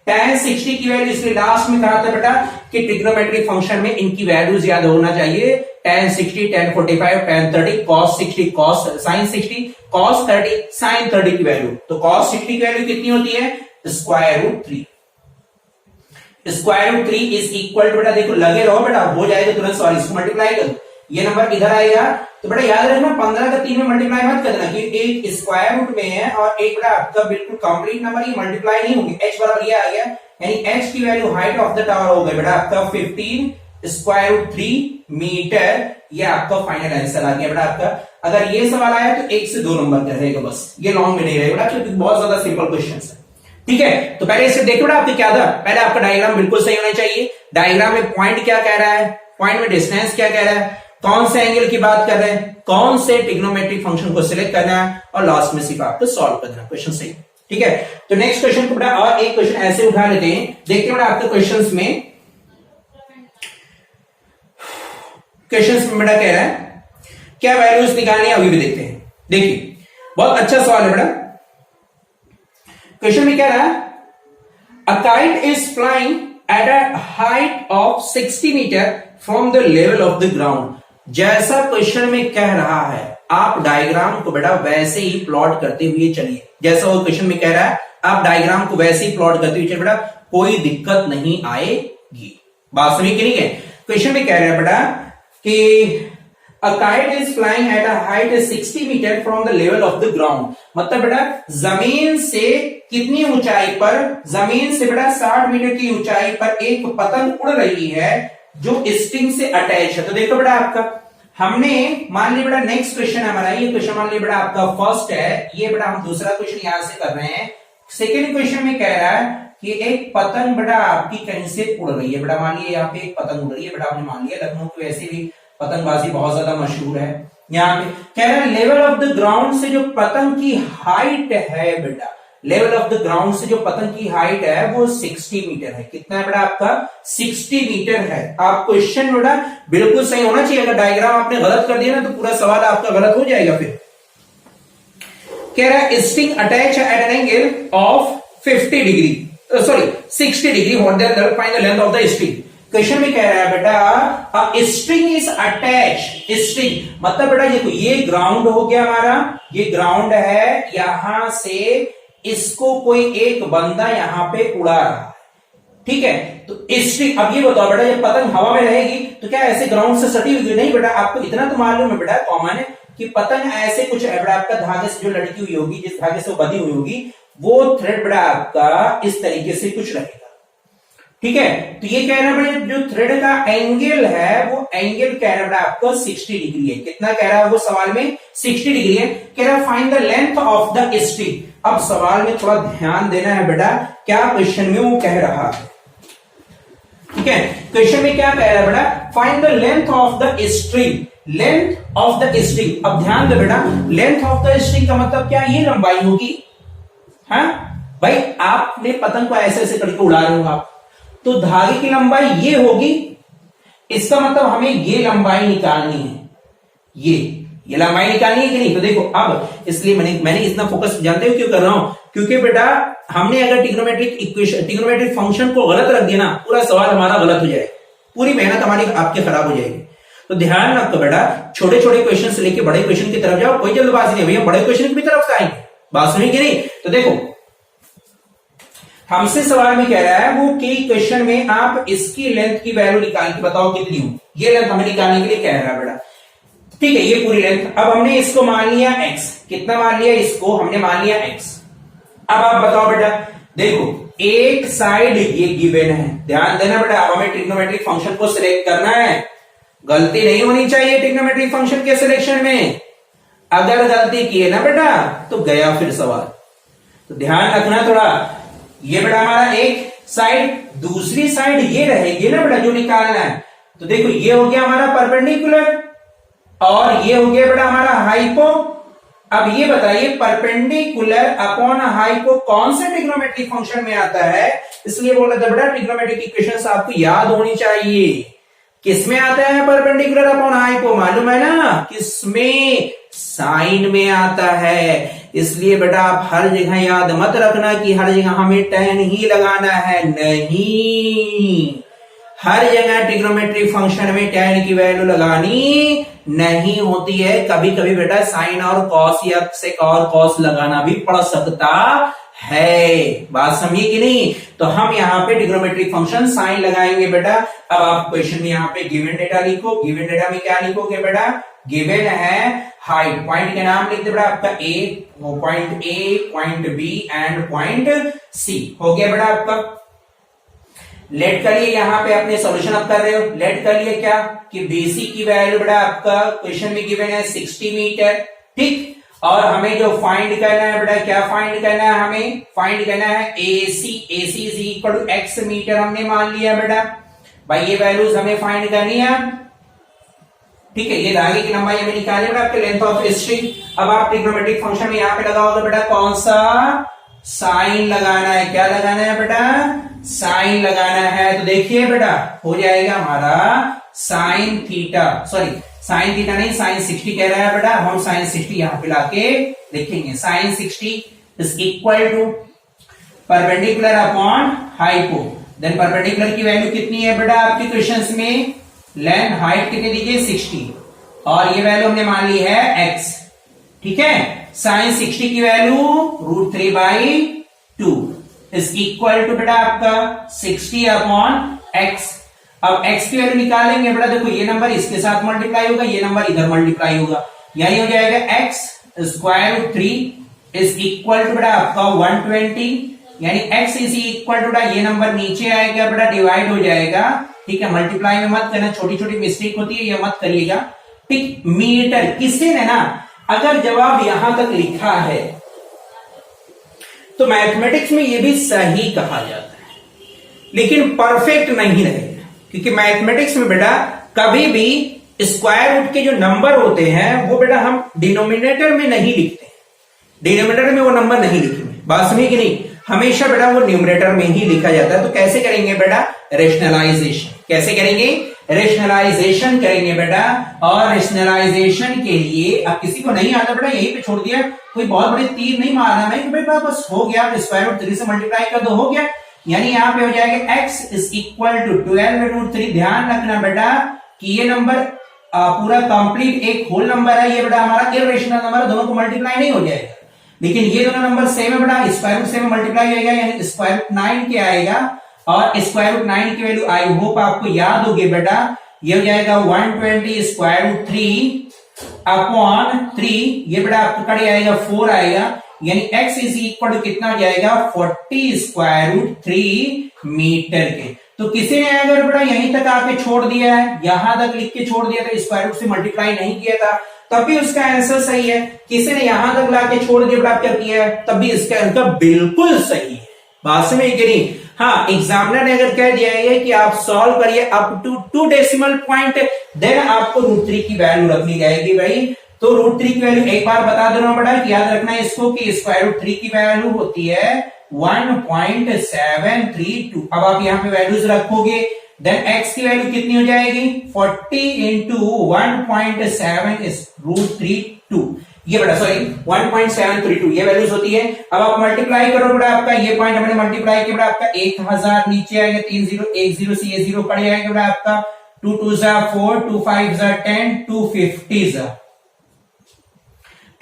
tan 60 की वैल्यू इसलिए लास्ट में कहा था बेटा कि ट्रिग्नोमेट्रिक फंक्शन में इनकी वैल्यूज याद होना चाहिए। tan 60, tan 45, tan 30, cos 60, cos sin 60, cos 30, sin 30 की वैल्यू। तो cos 60 की वैल्यू कितनी होती है? Square root 3। Square root 3 is equal to, बेटा देखो लगे रहो बेटा, हो जाएगा तुरंत सॉरी, इसको मल्टीप्लाई कर दो, ये नंबर इधर आएगा तो बेटा याद रखना 15 का 3 में मल्टीप्लाई मत करना कि एक स्क्वायर रूट में है और एक बेटा आपका बिल्कुल कंप्लीट नंबर, ये मल्टीप्लाई नहीं होंगे। h बराबर ये आ गया, यानी h की value height of the tower हो गई बेटा आपका 15 स्क्वायर रूट 3 मीटर। ये आपका फाइनल आंसर आ गया बेटा आपका। अगर ये सवाल आया तो 1 से 2 नंबर का रहेगा, बस ये लॉन्ग में नहीं रहेगा बेटा, क्योंकि बहुत ज्यादा सिंपल क्वेश्चन है। ठीक है, तो पहले इसे देखो बेटा आपके क्या था, पहले आपका डायग्राम बिल्कुल सही होना चाहिए। डायग्राम में पॉइंट क्या कह रहा है, पॉइंट में डिस्टेंस क्या कह रहा है, कौन से एंगल की बात कर रहे हैं, कौन से ट्रिग्नोमेट्रिक फंक्शन को सिलेक्ट करना है, और लास्ट में सिर्फ आपको सॉल्व करना है क्वेश्चन सही। ठीक है, तो नेक्स्ट क्वेश्चन को बेटा और एक क्वेश्चन ऐसे उठा लेते हैं, देखते हैं बेटा आपके क्वेश्चंस में बेटा कह रहा है क्या वैल्यूज निकालनी है, अभी भी देखते हैं। देखिए बहुत अच्छा सवाल है बेटा। क्वेश्चन में क्या रहा है, a kite is flying at a height of 60 metre from the level of the ground. जैसा क्वेश्चन में कह रहा है आप डायग्राम को बेटा वैसे ही प्लॉट करते हुए चलिए, जैसा वो क्वेश्चन में कह रहा है आप डायग्राम को वैसे ही प्लॉट करते हुए चलिए बेटा, कोई दिक्कत नहीं आएगी। बात समझ नहीं है, क्वेश्चन में कह रहा है बेटा कि A kite is flying at a height of 60 meter from the level of the ground। मतलब बेटा जमीन से कितनी ऊंचाई पर, जमीन से बेटा 60 मीटर की ऊंचाई पर एक पतंग उड़ रही है जो स्ट्रिंग से अटैच है। तो देखो बेटा आपका हमने मान लिया बेटा नेक्स्ट क्वेश्चन हमारा, ये क्वेश्चन मान लिया बेटा आपका फर्स्ट है, ये बेटा हम दूसरा क्वेश्चन यहां से कर रहे हैं। सेकेंड क्वेश्चन में कह रहा है कि एक पतंग बेटा आपकी कहीं से उड़ रही है, बेटा मान लिया यहाँ पे एक पतंग उड़ रही है, बेटा आपने मान लिया लखनऊ की वैसे भी पतंगबाजी बहुत ज्यादा मशहूर है। यहाँ पे कह रहा है लेवल ऑफ द ग्राउंड से जो पतंग की हाइट है बेटा, लेवल ऑफ द ग्राउंड से जो पतंग की हाइट है वो 60 मीटर है। कितना है बेटा आपका 60 मीटर है। आप क्वेश्चन बेटा बिल्कुल सही होना चाहिए, अगर डायग्राम आपने गलत कर दिया ना तो पूरा सवाल आपका गलत हो जाएगा। फिर कह रहा है string attach eight an angle of 50 degree, sorry 60 degree, what the find the length of the string. Question में कह रहा है बेटा स्ट्रिंग इज अटैच, स्ट्रिंग मतलब बेटा देखो ये ग्राउंड हो गया हमारा, ये ग्राउंड है, यहां से इसको कोई एक बंदा यहां पे उड़ा रहा है। ठीक है, तो स्ट्रिंग, अब ये बताओ बेटा ये पतंग हवा में रहेगी तो क्या ऐसे ग्राउंड से सटी हुई? नहीं बेटा, आपको इतना तो मालूम है बेटा कॉमन है कि पतंग ऐसे कुछ है बेटा आपका धागे से जो लड़की हुई होगी, जिस धागे से वो बंधी हुई होगी, वो थ्रेड बेटा आपका इस तरीके से कुछ रहेगा। ठीक है, तो ये कह रहा है जो थ्रेड का एंगल है वो एंगल कह रहा है आपको 60 डिग्री है। कितना कह रहा है वो सवाल में 60 डिग्री है। कह रहा है find the length of the string. अब सवाल में थोड़ा ध्यान देना है बेटा, क्या क्वेश्चन में वो कह रहा है। ठीक है, क्वेश्चन में क्या कह रहा है बेटा, find the length of the string, length of the string. अब ध्यान दो बेटा, लेंथ ऑफ द स्ट्रिंग का मतलब क्या, ये लंबाई होगी। हाँ भाई, आपने पतंग को ऐसे ऐसे करके उड़ा रहे हो आप, तो धागे की लंबाई ये होगी, इसका मतलब हमें ये लंबाई निकालनी है, ये लंबाई निकालनी है कि नहीं। तो देखो अब इसलिए मैंने इतना फोकस जानते हो क्यों कर रहा हूं, क्योंकि बेटा हमने अगर ट्रिग्नोमेट्रिक इक्वेशन, ट्रिग्नोमेट्रिक फंक्शन को गलत रख दिया ना, पूरा सवाल हमारा गलत हो जाएगा, पूरी मेहनत हमारी आपके खराब हो जाएगी। तो ध्यान रखो बेटा, छोटे छोटे क्वेश्चन से लेके बड़े क्वेश्चन की तरफ जाओ, कोई जल्दबाजी नहीं भैया, बड़े क्वेश्चन की तरफ आएंगे, बात सुनी कि नहीं। तो देखो हमसे सवाल में कह रहा है वो कि क्वेश्चन में आप इसकी लेंथ की वैल्यू निकाल के बताओ कितनी हो, ये लेंथ हमें निकालने के लिए कह रहा है बेटा। ठीक है, ये पूरी लेंथ, अब हमने इसको मान लिया x, कितना मान लिया, इसको हमने मान लिया x। अब आप बताओ बेटा, देखो एक साइड ये गिवन है, ध्यान देना बेटा, अब हमें ट्रिग्नोमेट्रिक फंक्शन को सिलेक्ट करना है, गलती नहीं होनी चाहिए ट्रिग्नोमेट्रिक फंक्शन के सिलेक्शन में। अगर गलती किए ना बेटा तो गया फिर सवाल। तो ध्यान रखना थोड़ा, ये बेटा हमारा एक साइड, दूसरी साइड ये रहेगी ना बेटा जो निकालना है। तो देखो ये हो गया हमारा परपेंडिकुलर और ये हो गया बेटा हमारा हाइपो। अब ये बताइए परपेंडिकुलर अपॉन हाइपो कौन से ट्रिग्नोमेट्रिक फंक्शन में आता है, इसलिए बोल रहा था बेटा ट्रिग्नोमेट्रिक इक्वेशंस आपको याद होनी चाहिए। किसमें आता है परपेंडिकुलर अपॉन हाइपो, मालूम है ना, किसमें, साइन में आता है। इसलिए बेटा आप हर जगह याद मत रखना कि हर जगह हमें tan ही लगाना है, नहीं, हर जगह ट्रिग्नोमेट्रिक फंक्शन में tan की वैल्यू लगानी नहीं होती है। कभी कभी बेटा साइन और कॉस या सेक और कॉस लगाना भी पड़ सकता है, बात समझिए कि नहीं। तो हम यहाँ पे ट्रिग्नोमेट्रिक फंक्शन साइन लगाएंगे बेटा। अब आप क्वेश्चन में यहाँ पे गिवन डेटा लिखो। गिवन डेटा में क्या लिखोगे बेटा, गिवन है हाइट, पॉइंट के नाम लिख दे बेटा आपका ए, वो point A, point B and point C. हो गया बेटा आपका। लेट करिए, यहाँ पे अपने सॉल्यूशन आप कर रहे हो, लेट कर लिए क्या कि बेसिक की वैल्यू बेटा आपका क्वेश्चन में गिवन है 60 मीटर, ठीक। और हमें जो फाइंड करना है बेटा, क्या फाइंड करना है, हमें फाइंड करना है AC, AC is equal to x metre हमने मान लिया बेटा। भाई ये वैल्यूज हमें फाइंड करनी है, ठीक है। ये धागे की लंबाई हमें निकालनी है बेटा, आपके लेंथ ऑफ स्ट्रिंग। अब आप ट्रिग्नोमेट्रिक फंक्शन में यहाँ पे लगाओगे बेटा कौन सा, साइन लगाना है। क्या लगाना है बेटा, साइन लगाना है। तो देखिए बेटा हो जाएगा हमारा sine theta, sorry sine theta नहीं, साइन 60 कह रहा है बेटा, हम साइन 60 यहां पे लाके लिखेंगे। Sine 60 is equal to perpendicular upon hypo. Then perpendicular की वैल्यू कितनी है बेटा आपके क्वेश्चंस में, लेंथ हाइट कितनी दीजिए 60, और ये वैल्यू हमने मान ली है x, ठीक है। साइन 60 की वैल्यू √3/2 इज इक्वल टू बेटा आपका 60 अपॉन x। अब x की वैल्यू निकालेंगे बेटा, देखो ये नंबर इसके साथ मल्टीप्लाई होगा, ये नंबर इधर मल्टीप्लाई होगा, यही हो जाएगा x square 3 is equal to बेटा आपका 120, यानी x इज इक्वल टू बेटा ये नंबर नीचे आएगा बेटा, डिवाइड हो जाएगा, ठीक है। मल्टीप्लाई में मत करना, छोटी छोटी मिस्टेक होती है, ये मत करिएगा, ठीक। मीटर किसी ने ना अगर जवाब यहां तक लिखा है तो मैथमेटिक्स में ये भी सही कहा जाता है, लेकिन परफेक्ट नहीं रहेगा, क्योंकि मैथमेटिक्स में बेटा कभी भी स्क्वायर रूट के जो नंबर होते हैं वो बेटा हम डिनोमिनेटर में नहीं लिखते, डिनोमिनेटर में वो नंबर नहीं लिखेंगे, बात समझिए कि नहीं। हमेशा बेटा वो न्यूमरेटर में ही लिखा जाता है। तो कैसे करेंगे बेटा, रेशनलाइजेशन। कैसे करेंगे, रेशनलाइजेशन करेंगे बेटा। और रेशनलाइजेशन के लिए अब किसी को नहीं आता बेटा, यहीं पे छोड़ दिया, कोई बहुत बड़े तीर नहीं मारना है कि बेटा बस हो गया, स्क्वायर रूट 3 से मल्टीप्लाई कर दो, हो गया। यानी यहाँ पे हो जाएगा x इज इक्वल टू 12/√3। ध्यान रखना बेटा कि ये नंबर पूरा कंप्लीट एक होल नंबर है, ये बेटा हमारा इररेशनल नंबर है, दोनों को मल्टीप्लाई नहीं हो जाएगा, लेकिन ये दोनों नंबर सेम है बेटा, स्क्वायर रूट से मल्टीप्लाई होगा, यानी स्क्वायर रूट 9 के आएगा। और स्क्वायर रूट 9 की वैल्यू आई होप आपको याद होगी बेटा, ये हो जाएगा 120 स्क्वायर रूट 3 अपॉन 3, ये बेटा आपका कड़ी आएगा 4 आएगा, यानी x इज इक्वल टू कितना हो जाएगा 40 स्क्वायर रूट 3 मीटर के। तो किसी ने अगर बेटा यहीं तक आके छोड़ दिया है, यहां तक लिख के छोड़ दिया था, स्क्वायर रूट से मल्टीप्लाई नहीं किया था, तब भी उसका आंसर सही है। किसी ने यहां तक लाके छोड़ दिया बेटा, क्या किया है, तब भी इसका आंसर बिल्कुल सही है, बात समझ गए नहीं। हाँ, एग्जामिनर ने अगर कह दिया है कि आप सॉल्व करिए up to 2 decimal point, then आपको √3 की वैल्यू रखनी जाएगी भाई। तो √3 की वैल्यू एक बार बता दे रहा हूं बेटा, याद रखना है इसको कि स्क्वायर रूट 3 की वैल्यू होती है 1.732। अब आप यहाँ पे वैल्यूज रखोगे, देन x की वैल्यू कितनी हो जाएगी 40 इंटू 1.7 इज √32, ये बेटा सॉरी 1.732 ये वैल्यूज होती है। अब आप मल्टीप्लाई करो बेटा, आपका ये पॉइंट हमने मल्टीप्लाई किया बेटा, आपका 1000 नीचे आएगा, 3 0 1 0 से ये 0 कट जाएगा बेटा, आपका 2 2 4 2 5 10 250,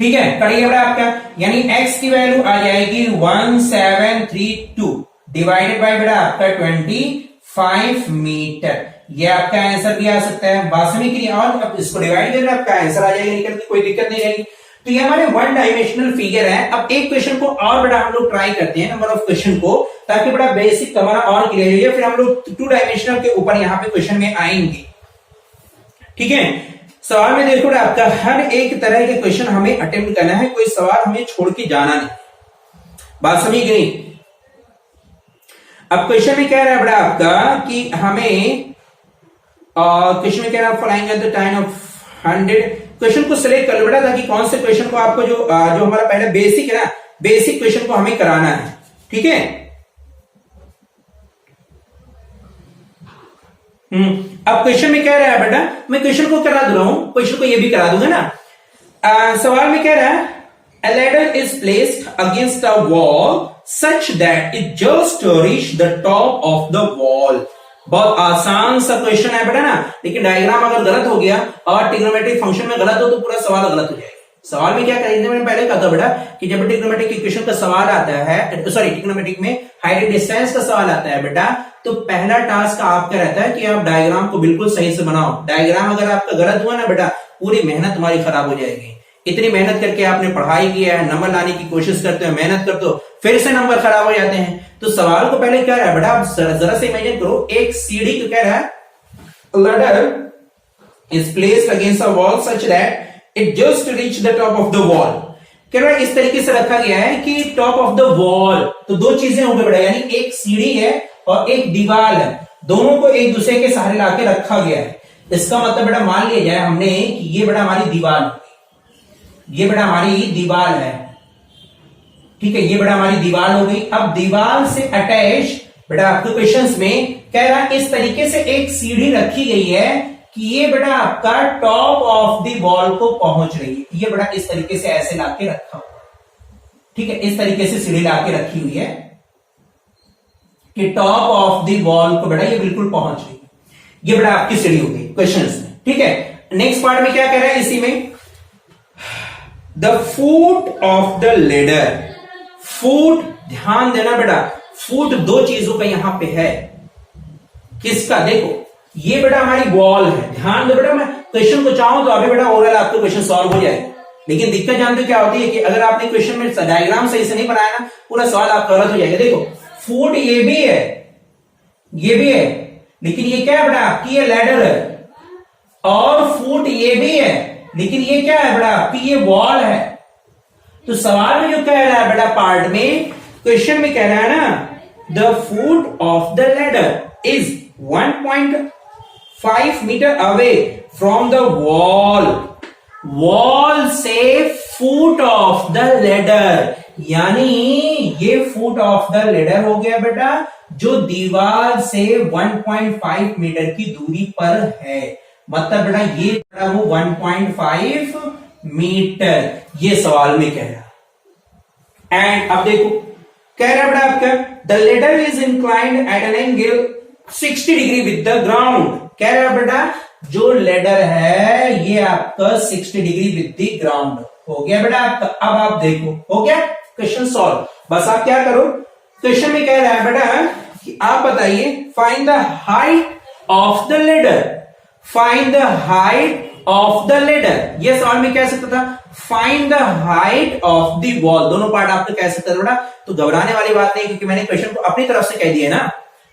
ठीक है, करिए बेटा आपका, यानी x की वैल्यू आ जाएगी 1732 डिवाइडेड बाय बेटा आपका 25 मीटर। ये आपका आंसर भी आ सकता है, बासमी के लिए, और अब इसको डिवाइड करके आपका आंसर आ जाएगा निकल के, कोई दिक्कत नहीं रहेगी। तो ये हमारे 1 डायमेंशनल फिगर है। अब एक क्वेश्चन को और बेटा हम लोग ट्राई करते हैं, नंबर ऑफ क्वेश्चन को, ताकि बड़ा बेसिक हमारा और क्लियर हो जाए, फिर हम लोग 2 डायमेंशनल के ऊपर यहाँ पे क्वेश्चन में आएंगे, ठीक है। सवाल में देखो आपका हर एक तरह के क्वेश्चन हमें अटेम्प्ट करना है, कोई सवाल हमें छोड़ के जाना नहीं, बात समझ गई। अब क्वेश्चन में कह रहा है बेटा आपका कि हमें क्वेश्चन में कह रहा है following at the time of 100। Question को सिलेक्ट कर लो बेटा, ताकि कौन से क्वेश्चन को आपको जो हमारा पहले बेसिक है ना, बेसिक क्वेश्चन को हमें कराना है, ठीक है। अब क्वेश्चन में कह रहा है बेटा, मैं क्वेश्चन को करा दे रहा हूं, क्वेश्चन को ये भी करा दूंगा ना। सवाल में कह रहा है A ladder is placed against a wall such that it just reach the top of the wall. बहुत आसान सा क्वेश्चन है बेटा ना, लेकिन डायग्राम अगर गलत हो गया और ट्रिग्नोमेट्रिक फंक्शन में गलत हो तो पूरा सवाल गलत हो जाएगा। सवाल में क्या करेंगे, मैंने पहले कहा था बेटा कि जब ट्रिग्नोमेट्रिक इक्वेशन का सवाल आता है, सॉरी ट्रिग्नोमेट्रिक में हाइट एंड डिस्टेंस का सवाल आता है बेटा, तो पहला टास्क आपका रहता है कि आप डायग्राम को बिल्कुल सही से बनाओ। डायग्राम अगर आपका गलत हुआ ना बेटा, पूरी मेहनत तुम्हारी खराब हो जाएगी। इतनी मेहनत करके आपने पढ़ाई किया है, नंबर लाने की कोशिश करते हो, मेहनत करते हो, फिर से नंबर खराब हो जाते हैं। तो सवाल को पहले क्या रहा है बेटा, आप जरा से इमेजिन करो, एक सीढ़ी को क्या रहा है, ladder is placed against a wall such that it just reach the top of the wall। कह रहा है इस तरीके से रखा गया है कि टॉप ऑफ द वॉल, तो दो चीजें हो गई बेटा, यानी एक सीढ़ी है और एक दीवार है, दोनों को एक दूसरे के सहारे लाके रखा गया है। इसका मतलब बेटा मान लिया जाए हमने कि ये बेटा हमारी दीवार, ये बेटा हमारी दीवार है, ठीक है, ये बेटा हमारी दीवार हो गई। अब दीवार से अटैच बेटा आपके क्वेश्चंस में कह रहा है इस तरीके से एक सीढ़ी रखी गई है कि ये बेटा आपका टॉप ऑफ द वॉल को पहुंच रही है। ये बेटा इस तरीके से ऐसे लाके रखा हुआ, ठीक है, इस तरीके से सीढ़ी लाके रखी हुई है कि टॉप ऑफ द वॉल को बेटा ये बिल्कुल पहुंच रही है। ये बेटा आपकी सीढ़ी हो गई क्वेश्चंस में, ठीक है। नेक्स्ट पार्ट में क्या कह रहा है इसी में, the foot of the ladder. Foot, ध्यान देना बेटा, फुट दो चीजों का यहां पे है। किसका, देखो ये बेटा हमारी वॉल है, ध्यान दो बेटा, मैं क्वेश्चन को चाहूं तो अभी बेटा ओरल आपको क्वेश्चन सॉल्व हो जाएगा, लेकिन दिक्कत जानते क्या होती है कि अगर आपने क्वेश्चन में डायग्राम सही से नहीं बनाया ना, पूरा सवाल आपका गलत हो जाएगा। देखो फुट ये भी है, ये भी है, लेकिन ये क्या है बेटा आपकी ये लैडर है, और फुट ये भी है, लेकिन ये क्या है बेटा आपकी ये वॉल है। तो सवाल में जो कह रहा है बेटा पार्ट में, क्वेश्चन में कह रहा है ना, the foot of the ladder is 1.5 metre away from the wall. Wall से फुट ऑफ द लेडर, यानी ये फुट ऑफ द लेडर हो गया बेटा जो दीवार से 1.5 मीटर की दूरी पर है। मतलब बेटा ये बेटा वो 1.5 मीटर, ये सवाल में कह रहा। एंड अब देखो कह रहा बेटा आपका the ladder is inclined at an angle 60 degree with the ground. कह रहा बेटा जो लेडर है ये आपका 60 डिग्री विद द ग्राउंड हो गया बेटा आपका। अब आप देखो हो गया क्वेश्चन सॉल्व। बस आप क्या करो, क्वेश्चन में कह रहा है बेटा कि आप बताइए find the height of the ladder, find the height of the ladder. ये सवाल में कह सकता था find the height of the wall, दोनों पार्ट आपको कह सकता था बेटा। तो घबराने वाली बात नहीं, क्योंकि मैंने क्वेश्चन को अपनी तरफ से कह दिया ना।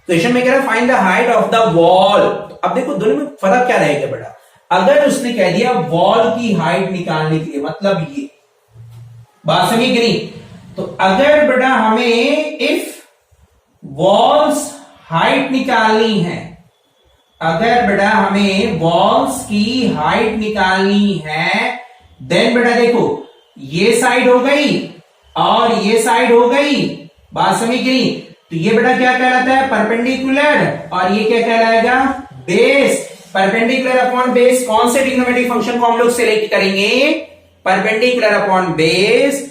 क्वेश्चन में कह रहा है find the height of the wall. अब देखो दोनों में फर्क क्या रहेगा बेटा, अगर उसने कह दिया वॉल की हाइट निकालने के लिए, मतलब ये बात समझी कि नहीं। तो अगर बेटा हमें इफ वॉल्स हाइट निकालनी है, अगर बेटा हमें वॉल्स की हाइट निकालनी है, देन बेटा देखो ये साइड हो गई और ये साइड हो गई, बात समझी कि नहीं। तो ये बेटा क्या कहलाता है परपेंडिकुलर, और ये क्या कहलाएगा बेस। परपेंडिकुलर अपॉन बेस कौन से ट्रिग्नोमेट्रिक फंक्शन को हम लोग सिलेक्ट करेंगे, परपेंडिकुलर अपॉन बेस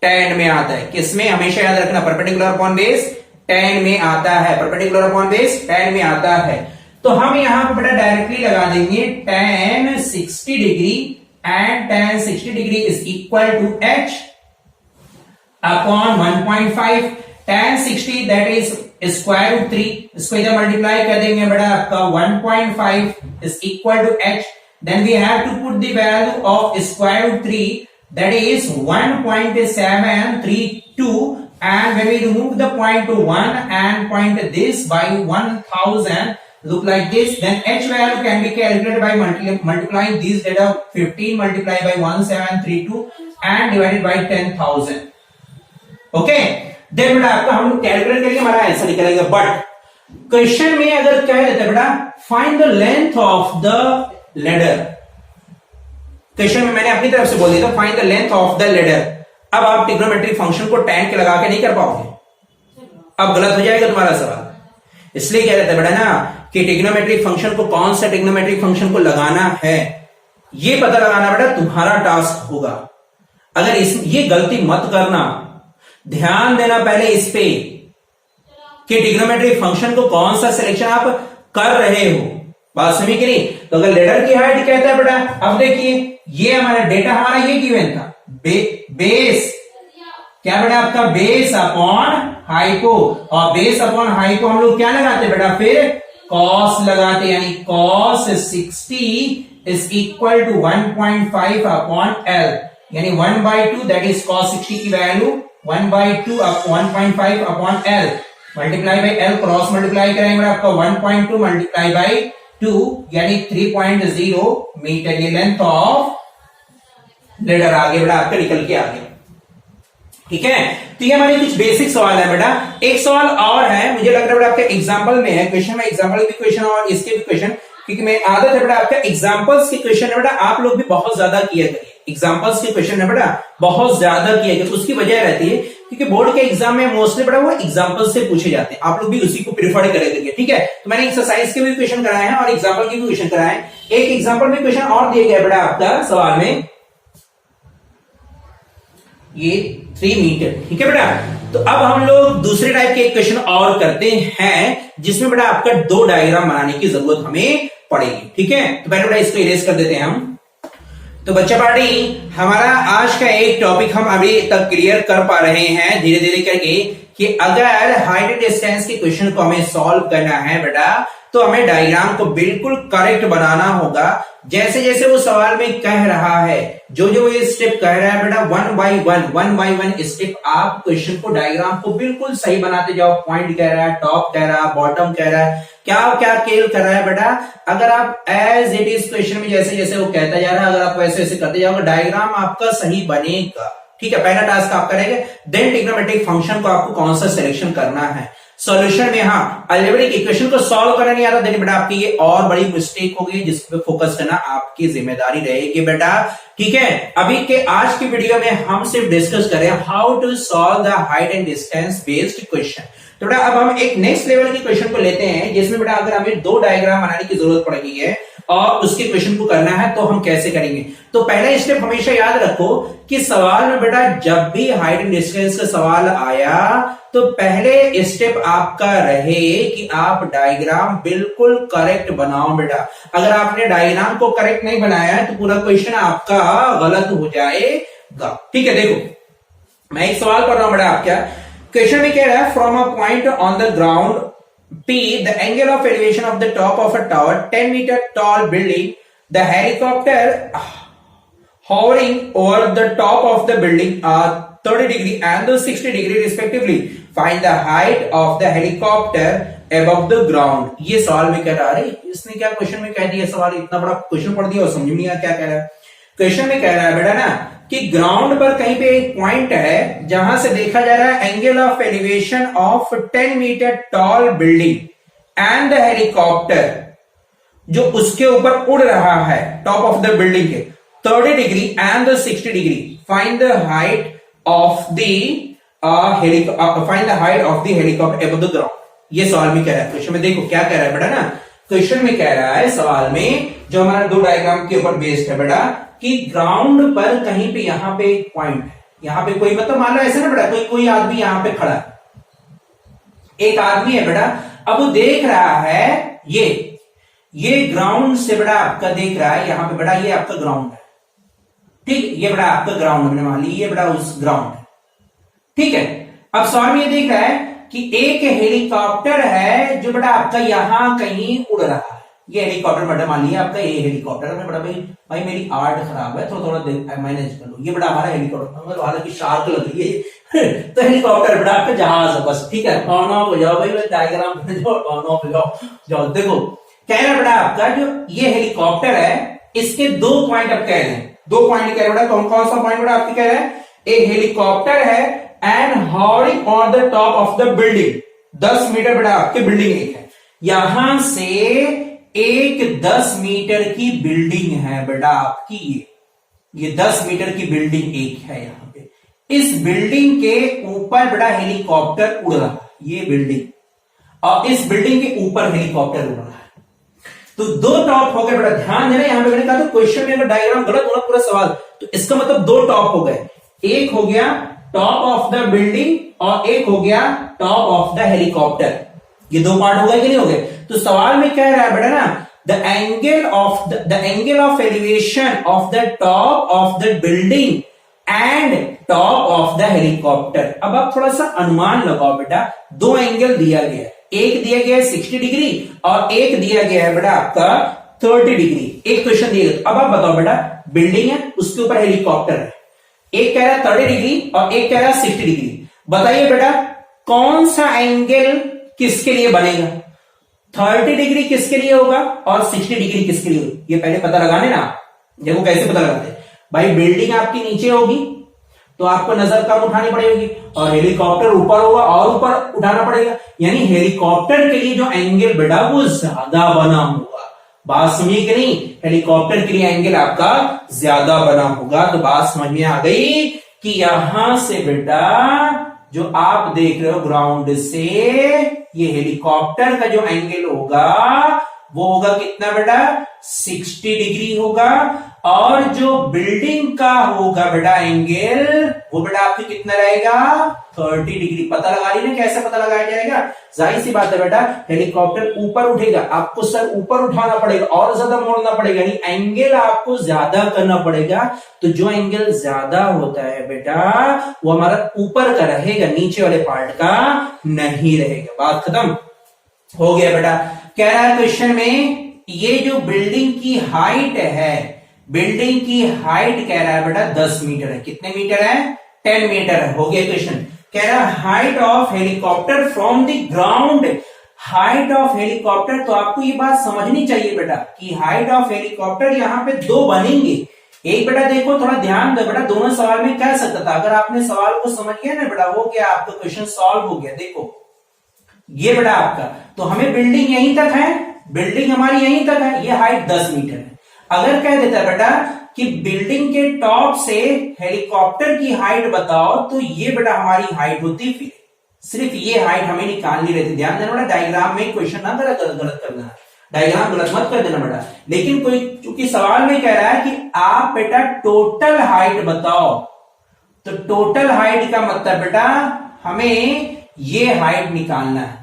tan में आता है। किसमें, हमेशा याद रखना परपेंडिकुलर अपॉन बेस tan में आता है, परपेंडिकुलर अपॉन बेस tan में आता है। तो हम यहां पर बेटा डायरेक्टली लगा देंगे tan 60 degree, and tan 60 degree is equal to h upon 1.5। tan 60 that is square root 3, इसको इधर मल्टीप्लाई कर देंगे बेटा आपका 1.5 is equal to h। Then we have to put the value of square root 3 that is 1.732, and when we remove the point to 1 and point this by 1000 look like this, then h value can be calculated by multiplying these data 15 multiplied by 1732 and divided by 10,000। okay, then बेटा आपका हम लोग calculate करके हमारा answer निकलेगा। But question में अगर कह देते बेटा find the length of the ladder, question में मैंने अपनी तरफ से बोल दिया था find the length of the ladder. अब आप ट्रिग्नोमेट्रिक फंक्शन को tan के लगा के नहीं कर पाओगे, अब गलत हो जाएगा तुम्हारा सवाल। इसलिए कह रहे थे बेटा ना कि ट्रिग्नोमेट्रिक फंक्शन को, कौन सा ट्रिग्नोमेट्रिक फंक्शन को लगाना है ये पता लगाना बेटा तुम्हारा टास्क होगा। अगर ये गलती मत करना, ध्यान देना पहले इस पे कि ट्रिग्नोमेट्रिक फंक्शन को कौन सा सिलेक्शन आप कर रहे हो। बात समझ के नहीं? तो अगर लेटर की हाइट कहता है बेटा, अब देखिए ये हमारा डेटा हमारा ये गिवन था, बेस क्या बेटा आपका बेस अपॉन हाइपो, और बेस अपॉन हाइपो हम लोग क्या लगाते बेटा, फिर कॉस लगाते, यानी cos 60 is equal to 1.5 upon L, यानी 1/2 दैट इज कॉस 60 की value 1/2 1.5 upon L multiply by L, cross multiply करेंगे आपका 1.2 मल्टीप्लाई बाई 2 यानी 3.0 मीटर, ये लेंथ ऑफ लेटर आगे बेटा आपका निकल के आ गया। ठीक है, तो ये हमारे कुछ बेसिक सवाल है बेटा। एक सवाल और है, मुझे लग रहा है बेटा आपके एग्जांपल में है, क्वेश्चन में एग्जांपल भी क्वेश्चन और इसके भी क्वेश्चन, क्योंकि मैं आदत है बेटा आपका एग्जांपल्स के क्वेश्चन है बेटा आप लोग भी बहुत ज्यादा किया करिए, एग्जांपल्स के क्वेश्चन है बेटा बहुत ज्यादा किया करिए। उसकी वजह रहती है क्योंकि बोर्ड के एग्जाम में मोस्टली बेटा वो एग्जांपल से पूछे जाते हैं, आप लोग भी उसी को प्रीफर करेंगे। ठीक है, तो मैंने एक्सरसाइज के भी क्वेश्चन कराए हैं और एग्जांपल के भी क्वेश्चन कराए हैं। एक एग्जांपल में क्वेश्चन और दिया गया बेटा आपका सवाल में, ये 3 मीटर। ठीक है बेटा, तो अब हम लोग दूसरे टाइप के क्वेश्चन और करते हैं जिसमें बेटा आपका 2 डायग्राम बनाने की जरूरत हमें पड़ेगी। ठीक है, तो पहले बेटा इसको इरेज कर देते हैं हम। तो बच्चा पार्टी हमारा आज का एक टॉपिक हम अभी तक क्लियर कर पा रहे हैं धीरे धीरे करके कि अगर हाइट एंड डिस्टेंस के क्वेश्चन को हमें सॉल्व करना है बेटा तो हमें डायग्राम को बिल्कुल करेक्ट बनाना होगा, जैसे जैसे वो सवाल में कह रहा है, जो जो ये स्टेप कह रहा है बेटा वन बाय वन स्टेप आप क्वेश्चन को डायग्राम को बिल्कुल सही बनाते जाओ। पॉइंट कह रहा है, टॉप कह रहा है, बॉटम कह रहा है, क्या क्या केल कर रहा है बेटा, अगर आप एज इट इज क्वेश्चन में जैसे जैसे वो कहता जा रहा है अगर आप वैसे वैसे करते जाओगे डायग्राम आपका सही बनेगा। ठीक है, पहला टास्क आपका रहेगा। देन ट्रिग्नोमेट्रिक फंक्शन को आपको कौन सा सिलेक्शन करना है। सॉल्यूशन में हाँ अलजेब्रिक इक्वेशन को सॉल्व करना नहीं आता देन बेटा आपकी ये और बड़ी मिस्टेक होगी जिस पे फोकस करना आपकी जिम्मेदारी रहेगी बेटा। ठीक है, अभी के आज की वीडियो में हम सिर्फ डिस्कस करें how to solve the height and distance based question. तो बेटा अब हम एक नेक्स्ट लेवल के क्वेश्चन को लेते हैं जिसमें बेटा अगर हमें 2 डायग्राम बनाने की जरूरत पड़ेगी है और उसके क्वेश्चन को करना है तो हम कैसे करेंगे। तो पहला स्टेप हमेशा याद रखो कि सवाल में बेटा जब भी हाइट एंड डिस्टेंस का सवाल आया तो पहले स्टेप आपका रहे कि आप डायग्राम बिल्कुल करेक्ट बनाओ बेटा। अगर आपने डायग्राम को करेक्ट नहीं बनाया है तो पूरा क्वेश्चन आपका गलत हो जाएगा। ठीक है, देखो मैं एक सवाल कर रहा हूं बेटा आपका, क्वेश्चन में कह रहा है from a point on the ground P, the angle of elevation of the top of a tower, 10 meter tall building, the helicopter hovering over the top of the building are 30 degree and 60 degree respectively. Find the height of the helicopter above the ground. ये सवाल में कह रहा है, इसने क्या question में कह दिया, सवाल इतना बड़ा क्वेश्चन पढ़ दिया और समझ नहीं आया क्या कह रहा है। क्वेश्चन में कह रहा है बेटा ना कि ग्राउंड पर कहीं पे एक पॉइंट है जहां से देखा जा रहा है angle of elevation of 10 metre tall building and the helicopter जो उसके ऊपर उड़ रहा है टॉप ऑफ द बिल्डिंग के 30 degree and 60 degree. Find the height of the helicopter above the ground. ये सवाल में कह रहा है, क्वेश्चन में देखो क्या कह रहा है बेटा ना, क्वेश्चन में कह रहा है सवाल में जो हमारा 2 डायग्राम के ऊपर बेस्ड है बेटा कि ग्राउंड पर कहीं पे यहां पे एक पॉइंट है, यहां पे कोई मतलब मान लो ऐसे ना बेटा कोई आदमी यहां पे खड़ा है, एक आदमी है बेटा, अब वो देख रहा है ये ग्राउंड से बेटा आपका देख रहा है यहां पे बेटा ये आपका ग्राउंड है। ठीक, ये बेटा आपका ग्राउंड हमने मान ली ये बेटा उस ग्राउंड है। ठीक है, अब सवाल में ये देख रहा है कि एक हेलीकॉप्टर है जो बेटा आपका यहां कहीं उड़ रहा है। ये हेलीकॉप्टर बेटा मान लिया आपका ये हेलीकॉप्टर में बेटा भाई मेरी आर्ट खराब है थोड़ा मैनेज कर लो, ये बेटा हमारा हेलीकॉप्टर हालांकि शार्क लग रही है तो हेलीकॉप्टर बेटा आपका जहाज है बस। ठीक है, ऑन ऑफ हो जाओ भाई, डायग्राम ऑन ऑफ हो जाओ। देखो कह रहा बेटा आपका जो ये हेलीकॉप्टर है इसके 2 पॉइंट अब कह रहे हैं, 2 पॉइंट कह रहे बेटा कौन कौन सा पॉइंट बेटा आपके कह रहे हैं, एक हेलीकॉप्टर है and hovering on the top of the building, 10 metre बेटा आपकी बिल्डिंग एक है, यहां से एक 10 मीटर की बिल्डिंग है बेटा आपकी, ये 10 मीटर की बिल्डिंग एक है यहां पे, इस बिल्डिंग के ऊपर बेटा हेलीकॉप्टर उड़ रहा है, ये बिल्डिंग और इस बिल्डिंग के ऊपर हेलीकॉप्टर उड़ रहा है। तो 2 टॉप हो गए बेटा, ध्यान देना यहां पे मैंने कहा तो क्वेश्चन में अगर डायग्राम गलत होना पूरा सवाल तो इसका मतलब 2 टॉप हो गए, एक हो गया टॉप ऑफ द बिल्डिंग और एक हो गया टॉप ऑफ द हेलीकॉप्टर। ये दो पार्ट हो गए कि नहीं हो गए? तो सवाल में क्या रहा है बेटा ना, the angle of elevation of the top of the building and top of the helicopter. अब आप थोड़ा सा अनुमान लगाओ बेटा, दो एंगल दिया गया है, एक दिया गया है 60 डिग्री और एक दिया गया है बेटा आपका 30 डिग्री। एक क्वेश्चन दिया गया, अब आप बताओ बेटा, बिल्डिंग है उसके ऊपर हेलीकॉप्टर है, एक कह रहा है 30 डिग्री और एक कह रहा है 60 डिग्री। बताइए बेटा कौन सा एंगल किसके लिए बनेगा? 30 डिग्री किसके लिए होगा और 60 डिग्री किसके लिए होगी? ये पहले पता लगाने ना। देखो कैसे पता लगाते हैं भाई, बिल्डिंग आपकी नीचे होगी तो आपको नजर कम उठानी पड़ेगी और हेलीकॉप्टर ऊपर होगा और ऊपर उठाना पड़ेगा, यानी हेलीकॉप्टर के लिए जो एंगल बेटा वो ज्यादा बना होगा। बात समझिए कि नहीं? हेलीकॉप्टर के लिए एंगल आपका ज्यादा बना होगा। तो बात समझ में आ गई कि यहां से बेटा जो आप देख रहे हो ग्राउंड से, ये हेलीकॉप्टर का जो एंगल होगा वो होगा कितना बेटा? 60 डिग्री होगा। और जो बिल्डिंग का होगा बेटा एंगल, वो बेटा आपकी कितना रहेगा? 30 डिग्री। पता लगा ली ना कैसे पता लगाया जाएगा? जाहिर सी बात है बेटा, हेलीकॉप्टर ऊपर उठेगा, आपको सर ऊपर उठाना पड़ेगा और ज्यादा मोड़ना पड़ेगा, यानी एंगल आपको ज्यादा करना पड़ेगा। तो जो एंगल ज्यादा होता है बेटा वो हमारा ऊपर का रहेगा, नीचे वाले पार्ट का नहीं रहेगा। बात खत्म हो गया बेटा। कह रहा है क्वेश्चन में, ये जो बिल्डिंग की हाइट है, बिल्डिंग की हाइट कह रहा है बेटा 10 मीटर है। कितने मीटर है? 10 मीटर है। हो गया क्वेश्चन। कह रहा है height of helicopter from the ground. Height of helicopter, तो आपको ये बात समझनी चाहिए बेटा कि हाइट ऑफ हेलीकॉप्टर यहां पे दो बनेंगे। एक बेटा देखो थोड़ा ध्यान दो बेटा, दोनों सवाल में कह सकता था, अगर आपने सवाल को समझ गया ना बेटा, हो गया आपका क्वेश्चन सॉल्व हो गया। देखो ये बेटा आपका, तो हमें बिल्डिंग यहीं तक है, बिल्डिंग हमारी यहीं तक है, ये हाइट 10 मीटर है। अगर कह देता बेटा कि बिल्डिंग के टॉप से हेलीकॉप्टर की हाइट बताओ, तो ये बेटा हमारी हाइट होती, फिर सिर्फ ये हाइट हमें निकालनी रहती। ध्यान देना बेटा, डायग्राम में क्वेश्चन ना गलत कर देना, डायग्राम गलत मत कर देना बेटा। लेकिन कोई चूंकि सवाल में कह रहा है कि आप बेटा टोटल हाइट बताओ, तो टोटल हाइट का मतलब बेटा हमें ये हाइट निकालना है।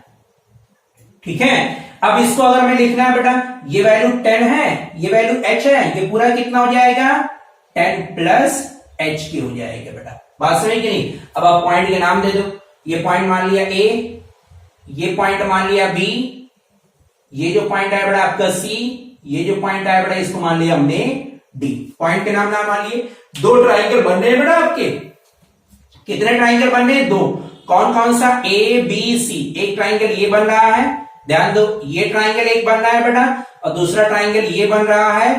ठीक है, अब इसको अगर हमें लिखना है बेटा, ये वैल्यू 10 है, ये वैल्यू h है, ये पूरा कितना हो जाएगा? 10 प्लस h की हो जाएगा बेटा। बात समझ कि नहीं? अब आप पॉइंट के नाम दे दो। ये पॉइंट मान लिया A, ये पॉइंट मान लिया B, ये जो पॉइंट है बेटा आपका C, ये जो पॉइंट है बेटा इसको मान लिया हमने D। पॉइंट के नाम मान लिए। दो ट्राइंगल बन रहे हैं बेटा आपके। कितने ट्राइंगल बन रहे हैं? दो। कौन कौन सा? A B C। एक ट्राइंगल ये बन रहा है, ध्यान दो, ये ट्राइंगल एक बन रहा है बेटा और दूसरा ट्राइंगल ये बन रहा है।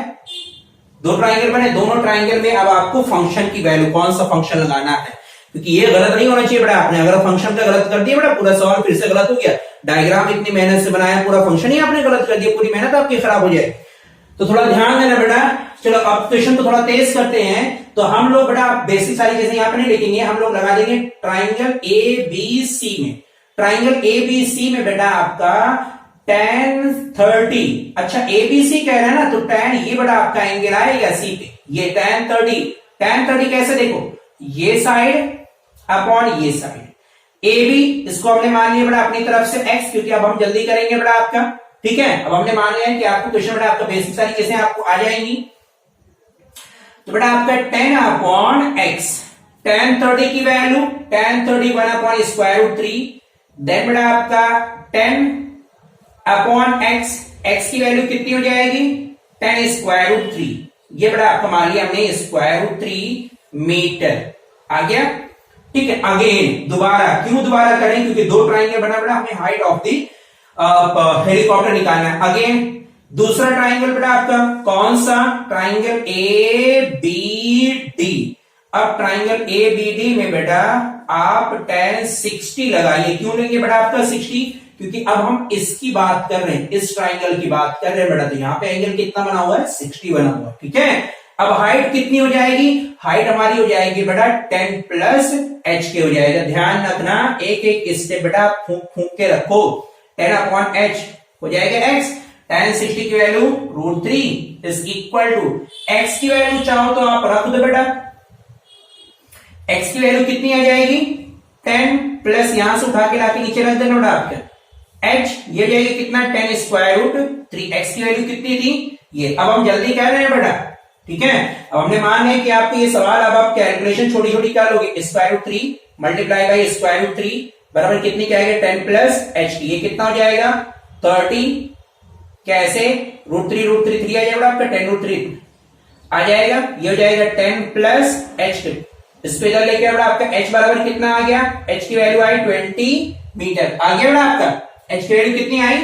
दो ट्राइंगल बने, दोनों ट्राइंगल में अब आपको फंक्शन की वैल्यू, कौन सा फंक्शन लगाना है, क्योंकि ये गलत नहीं होना चाहिए बेटा। आपने अगर फंक्शन का गलत कर दिया बेटा, पूरा सवाल फिर से गलत हो गया। डायग्राम इतनी मेहनत से बनाया, पूरा फंक्शन ही आपने गलत कर दिया, पूरी मेहनत आपकी खराब हो जाए। तो थोड़ा ध्यान देना बेटा। चलो अब क्वेश्चन को थोड़ा तेज करते हैं। तो हम लोग बेटा बेसिक सारी चीजें यहाँ पे नहीं लिखेंगे, हम लोग लगा देंगे ट्राइंगल ABC में। ट्राइंगल ABC में बेटा आपका tan 30। अच्छा ABC कह रहे हैं ना, तो tan ये बेटा आपका एंगल आएगा C पे, ये tan 30। tan 30 कैसे? देखो ये साइड अपॉन ये साइड, AB इसको हमने मान लिया बेटा अपनी तरफ से x, क्योंकि अब हम जल्दी करेंगे बेटा आपका। ठीक है, अब हमने मान लिया कि आपको क्वेश्चन बेटा आपका बेसिक सारी चीजें आपको आ जाएंगी। तो बेटा आपका 10 अपॉन x, tan 30 की value tan 30 1 upon square root 3। Then बेटा आपका 10 अपॉन x, x की वैल्यू कितनी हो जाएगी? 10 स्क्वायर रूट 3। ये बेटा आपका मान लिया हमने स्क्वायर रूट 3 मीटर आ गया। ठीक है, अगेन दोबारा, क्यों दोबारा करें? क्योंकि दो ट्राइंगल बना बेटा, हमें हाइट ऑफ दी हेलीकॉप्टर निकालना है। अगेन दूसरा ट्राइंगल बेटा आपका कौन सा? Triangle ABD। अब ट्राइंगल ABD में बेटा आप tan 60 लगाइए। क्यों लेंगे बेटा आपका 60? क्योंकि अब हम इसकी बात कर रहे हैं, इस ट्राइंगल की बात कर रहे हैं बेटा। तो यहाँ पे एंगल कितना बना हुआ है? 60 बना हुआ है। ठीक है, अब हाइट कितनी हो जाएगी? हाइट हमारी हो जाएगी बेटा 10 प्लस h के हो जाएगा। ध्यान रखना, एक एक स्टेप बेटा फूंक फूंक के रखो। 10 अपॉन h हो जाएगा x, tan 60 की value root 3 is equal to x की वैल्यू चाहो तो आप रख दो बेटा, एक्स की वैल्यू कितनी आ जाएगी 10 प्लस यहां से उठा के लाके नीचे रख देना बेटा आपका एच, ये जाएगी कितना 10 स्क्वायर रूट 3। एक्स की वैल्यू कितनी थी ये। अब हम जल्दी कह रहे हैं बेटा, ठीक है। अब हमने मान है कि आपको ये सवाल, अब आप कैलकुलेशन छोटी छोटी कर लोगे। Square root 3 multiply by square root 3 बराबर कितनी क्या आएगा 10 प्लस एच, ये कितना हो जाएगा 30। कैसे रूट 3 3 आ जाएगा आपका 10 रूट 3 आ जाएगा, ये हो जाएगा 10 प्लस एच। इसको इधर लेके आना आपका h बराबर कितना आ गया, h की वैल्यू आई 20 मीटर आ गया बेटा आपका। h की वैल्यू कितनी आई,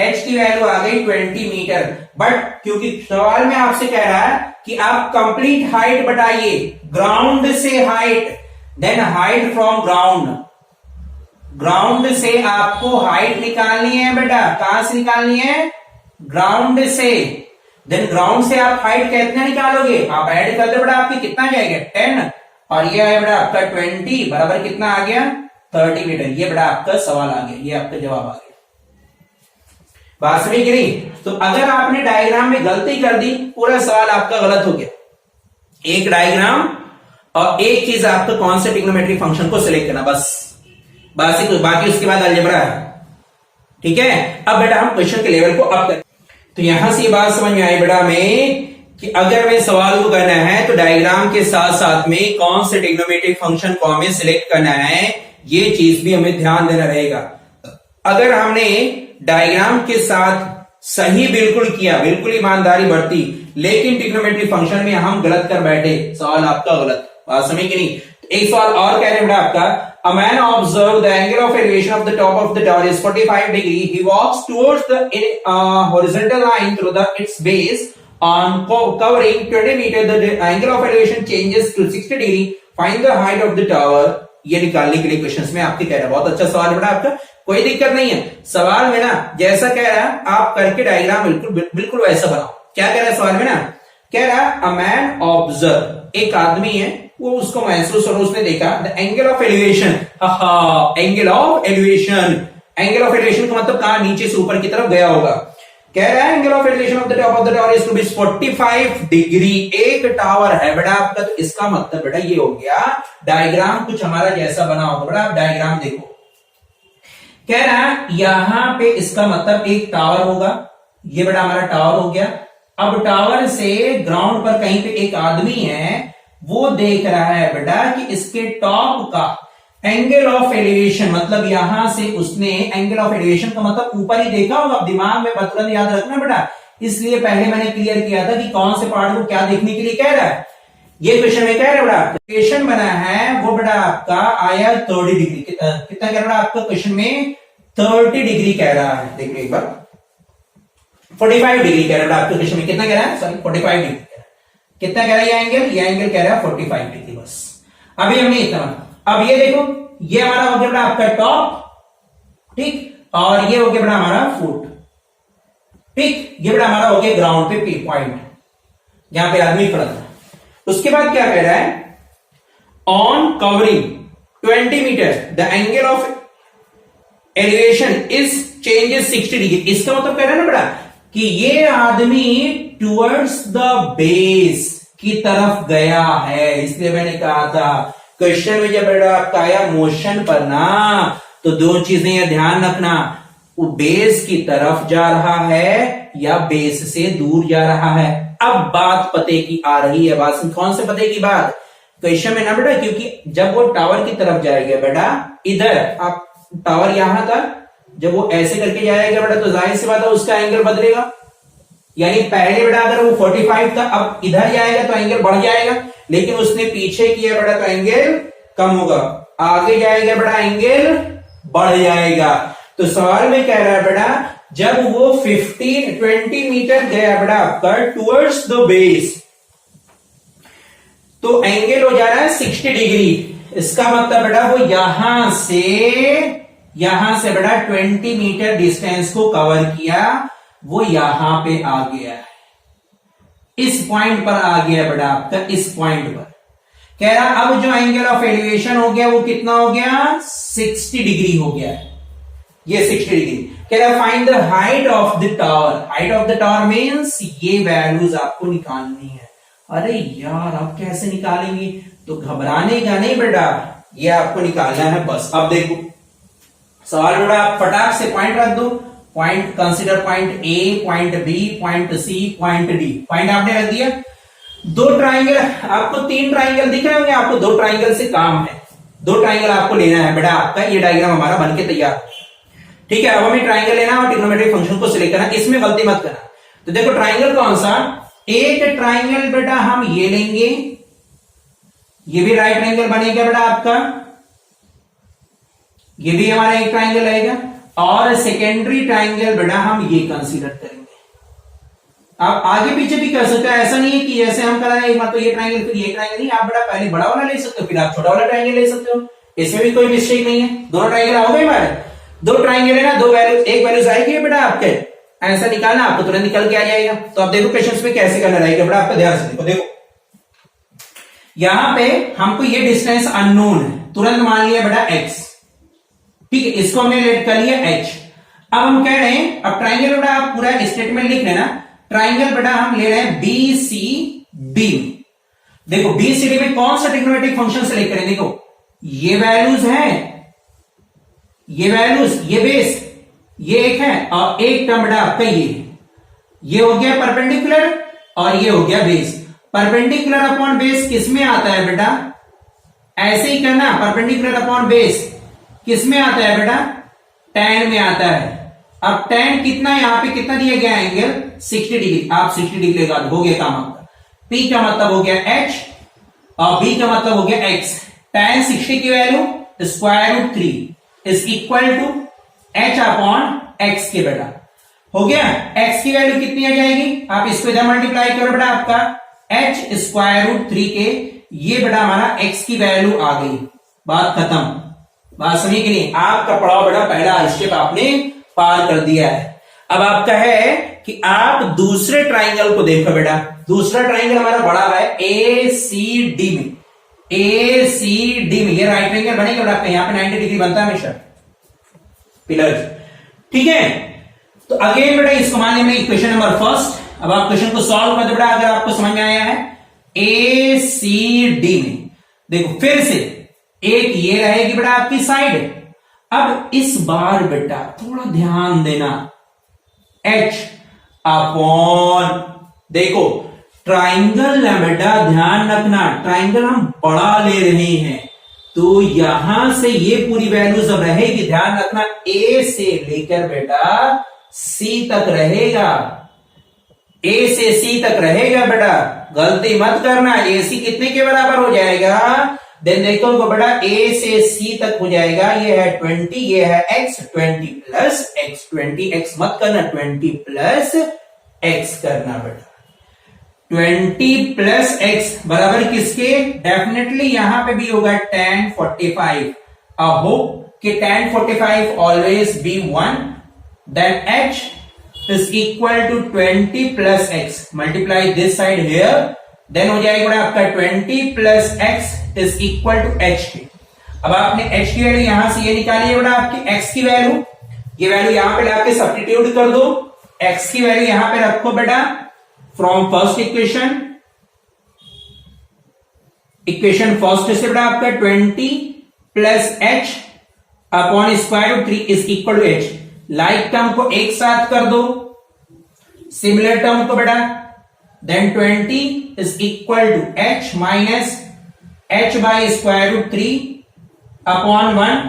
h की वैल्यू आ गई 20 मीटर। बट क्योंकि सवाल में आपसे कह रहा है कि आप कंप्लीट हाइट बताइए, ग्राउंड से height, then height from ground. Ground से आपको हाइट निकालनी है बेटा, कहां से निकालनी है ग्राउंड से। देन ग्राउंड से आप हाइट कितना निकालोगे, आप ऐड कर दो बेटा, आपकी कितना जाएगा 10 और ये है बेटा आपका 20 बराबर कितना आ गया 30 मीटर। ये बेटा आपका सवाल आ गया, ये आपका जवाब आ गया। बात समझ गई। तो अगर आपने डायग्राम में गलती कर दी, पूरा सवाल आपका गलत हो गया। एक डायग्राम और एक चीज आपको कौन से ट्रिग्नोमेट्रिक फंक्शन को सिलेक्ट करना, बस बाकी उसके बाद अलजेब्रा है, ठीक है। अब बेटा हम क्वेश्चन के लेवल को अप करें। तो यहां से ये बात समझ में आई बेटा में कि अगर मैं सवाल को करना है तो डायग्राम के साथ साथ में कौन से ट्रिग्नोमेट्रिक फंक्शन को हमें सिलेक्ट करना है, ये चीज भी हमें ध्यान देना रहेगा। अगर हमने डायग्राम के साथ सही बिल्कुल किया, बिल्कुल ईमानदारी बरती, लेकिन ट्रिग्नोमेट्रिक फंक्शन में हम गलत कर बैठे, सवाल आपका गलत। बात समझ कि नहीं। एक सवाल और कह रहे हैं बेटा आपका, a man observed the angle of elevation of the top of the tower is 45 degree. He walks towards the horizontal line through its base on covering 20 meter. The angle of elevation changes to 60 degree. Find the height of the tower. ये निकालने के लिए questions में आपके कह रहा है, बहुत अच्छा सवाल है बेटा आपका, कोई दिक्कत नहीं है। सवाल में ना जैसा कह रहा है आप करके डायग्राम बिल्कुल वैसा बनाओ। क्या कह रहा है सवाल में ना, कह रहा है a man observe, एक आदमी है वो उसको महसूस और उसने देखा the angle of elevation. Angle of elevation, angle of elevation का मतलब कहां, नीचे से ऊपर की तरफ गया होगा। कह रहा है angle of elevation of the top of the tower is to be 45 degree. एक टावर है बेटा आपका, तो इसका मतलब बेटा ये हो गया डायग्राम कुछ हमारा जैसा बना होगा बेटा। आप डायग्राम देखो, कह रहा है यहां पे इसका मतलब एक टावर होगा, ये बेटा हमारा टावर हो गया। अब टावर से ग्राउंड पर कहीं पे एक आदमी है, वो देख रहा है बेटा कि इसके टॉप का एंगल ऑफ एलिवेशन, मतलब यहां से उसने एंगल ऑफ एलिवेशन का मतलब ऊपर ही देखा होगा। दिमाग में तुरंत याद रखना बेटा, इसलिए पहले मैंने क्लियर किया था कि कौन से पार्ट को क्या देखने के लिए कह रहा है। ये क्वेश्चन में कह रहा है बेटा क्वेश्चन बना है वो बेटा आपका आया 30 डिग्री। कितना कह रहा है आपका क्वेश्चन में 30 डिग्री कह रहा है। देखिए एक बार 45 डिग्री कह रहा है आपके क्वेश्चन में, कितना कह रहा है सॉरी 45 डिग्री कितना कह रहा है ये एंगल कह रहा है 45 डिग्री। बस अभी हमने इतना, अब ये देखो ये हमारा हो गया बेटा आपका टॉप, ठीक, और ये हो गया बेटा हमारा फुट, ठीक, ये बेटा हमारा हो गया ग्राउंड पे पॉइंट जहां पे आदमी खड़ा था। उसके बाद क्या कह रहा है, on covering 20 metre the angle of elevation is changes 60 degree. इसका मतलब कह रहा है ना बेटा कि ये आदमी टुवर्ड्स द बेस की तरफ गया है। इसलिए मैंने कहा था क्वेश्चन में जब बेटा आपका आया मोशन पर ना, तो दो चीजें यह ध्यान रखना, वो बेस की तरफ जा रहा है या बेस से दूर जा रहा है। अब बात पते की आ रही है, बात कौन से पते की बात, क्वेश्चन में ना बेटा, क्योंकि जब वो टावर की तरफ जाएगा बेटा, इधर आप टावर यहां था, जब वो ऐसे करके जाएगा बेटा तो जाहिर सी बात है उसका एंगल बदलेगा। यानी पहले बेटा अगर वो 45 था, अब इधर जाएगा तो एंगल बढ़ जाएगा, लेकिन उसने पीछे किया बेटा तो एंगल कम होगा, आगे जाएगा बेटा एंगल बढ़ जाएगा। तो सवाल में कह रहा है बेटा जब वो 20 मीटर गया बेटा आपका टुवर्ड्स द बेस, तो एंगल हो जा रहा है 60 डिग्री। इसका मतलब बेटा वो यहां से बेटा 20 मीटर डिस्टेंस को कवर किया, वो यहां पे आ गया है, इस पॉइंट पर आ गया बेटा आपका, इस पॉइंट पर। कह रहा अब जो एंगल ऑफ एलिवेशन हो गया वो कितना हो गया 60 डिग्री हो गया है, ये 60 डिग्री। कह रहा find the height of the tower. Height of the tower means ये वैल्यूज आपको निकालनी है। अरे यार आप कैसे निकालेंगे, तो घबराने का नहीं बेटा, ये आपको निकालना है बस। अब देखो सवाल बेटा, आप फटाक से पॉइंट रख दो। Point consider point A, point B, point C, point D. Point आपने रख दिया। दो ट्राइंगल, आपको 3 ट्राइंगल दिख रहे होंगे, आपको 2 ट्राइंगल से काम है। 2 ट्राइंगल आपको लेना है बेटा। आपका ये डायग्राम हमारा बनके तैयार, ठीक है। अब हमें ट्राइंगल लेना और ट्रिग्नोमेट्रिक फंक्शन को सिलेक्ट करना, इसमें गलती मत करना। तो देखो ट्राइंगल कौन सा, एक ट्राइंगल बेटा हम ये लेंगे, ये भी राइट ट्राइंगल बनेगा बेटा आपका, ये भी हमारा एक ट्राइंगल रहेगा। और सेकेंडरी ट्राइंगल बेटा हम ये कंसीडर करेंगे। आप आगे पीछे भी कर सकते हो, ऐसा नहीं है कि जैसे हम कर रहे हैं एक बार तो ये ट्राइंगल फिर ये ट्राइंगल, नहीं। आप बेटा पहले बड़ा वाला ले सकते हो, फिर आप छोटा वाला ट्राइंगल ले सकते हो, इसमें भी कोई मिस्टेक नहीं है। दोनों ट्राइंगल हो गए हमारे, 2 ट्राइंगल है ना, 2 वैल्यू, एक वैल्यूज आएगी बेटा आपके, आंसर निकालना आपको तुरंत निकल के आ जाएगा। तो आप देखो क्वेश्चन में कैसे करना रहेगा बेटा, आपका ध्यान से देखो। देखो यहां पे हमको ये डिस्टेंस अननोन है, तुरंत मान लिया बेटा x, ठीक है, इसको हमने लेट कर लिया h। अब हम कह रहे हैं, अब ट्राइंगल बेटा आप पूरा स्टेटमेंट लिख लेना। ट्राइंगल बेटा हम ले रहे हैं BCD। देखो BCD में कौन सा ट्रिग्नोमेट्रिक फंक्शन सेलेक्ट करें, देखो ये वैल्यूज हैं, ये वैल्यूज, ये बेस, ये एक है, और एक टर्म बेटा आपका ये हो गया परपेंडिकुलर और ये हो गया बेस। परपेंडिकुलर अपॉन बेस किस में आता है बेटा, ऐसे ही करना, परपेंडिकुलर अपॉन बेस किस में आता है बेटा, tan में आता है। अब tan कितना, यहां पे कितना दिया गया एंगल 60 डिग्री, आप 60 डिग्री लगा दो, हो गया काम आपका। P का मतलब हो गया h और B का मतलब हो गया x। tan 60 की value square root 3 is equal to h upon x के बेटा, हो गया। x की वैल्यू कितनी आ जाएगी, आप इसको इधर मल्टीप्लाई करो बेटा, आपका h स्क्वायर रूट 3 के, ये बेटा हमारा x की वैल्यू आ गई, बात खत्म। बात समझी कि नहीं, आपका पड़ाव बेटा पहला स्टेप आपने पार कर दिया है। अब आपका है कि आप दूसरे ट्राइंगल को देखो बेटा। दूसरा ट्राइंगल हमारा बड़ा है ACD में, ACD में ये राइट ट्राइंगल बनेगा बेटा आपका, यहां पे 90 डिग्री बनता है हमेशा पिलर, ठीक है। तो अगेन बेटा इसको मान लिया इक्वेशन नंबर फर्स्ट। अब आप क्वेश्चन को सॉल्व कर दो बेटा, अगर आपको समझ में आया है। ACD में देखो फिर से एक ये रहेगी बेटा आपकी साइड। अब इस बार बेटा थोड़ा ध्यान देना, H अपॉन, देखो ट्राइंगल है बेटा, ध्यान रखना ट्राइंगल हम बड़ा ले रहे हैं, तो यहां से ये पूरी वैल्यूज अब रहेगी, ध्यान रखना A से लेकर बेटा C तक रहेगा, A से C तक रहेगा बेटा, गलती मत करना। AC कितने के बराबर हो जाएगा, देन देखो बेटा A से C तक हो जाएगा, ये है 20, ये है x, 20 प्लस x, 20x मत करना, 20 प्लस x करना बेटा, 20 प्लस x बराबर किसके, डेफिनेटली यहां पे भी होगा tan 45। आई होप कि tan 45 always be 1, then h is equal to 20 plus x, multiply this side here, then हो जाएगा आपका 20 plus x is equal to h के। अब आपने h की वैल्यू यहां से ये निकाली है बेटा, आपकी x की वैल्यू, ये वैल्यू यहां पे लाके सब्स्टिट्यूट कर दो, x की वैल्यू यहां पे रखो बेटा, from first equation, equation first से बेटा आपका 20 plus h upon square root 3 is equal to h। Like term को एक साथ कर दो, सिमिलर टर्म को बेटा, then 20 is equal to h minus h by square root 3 upon 1,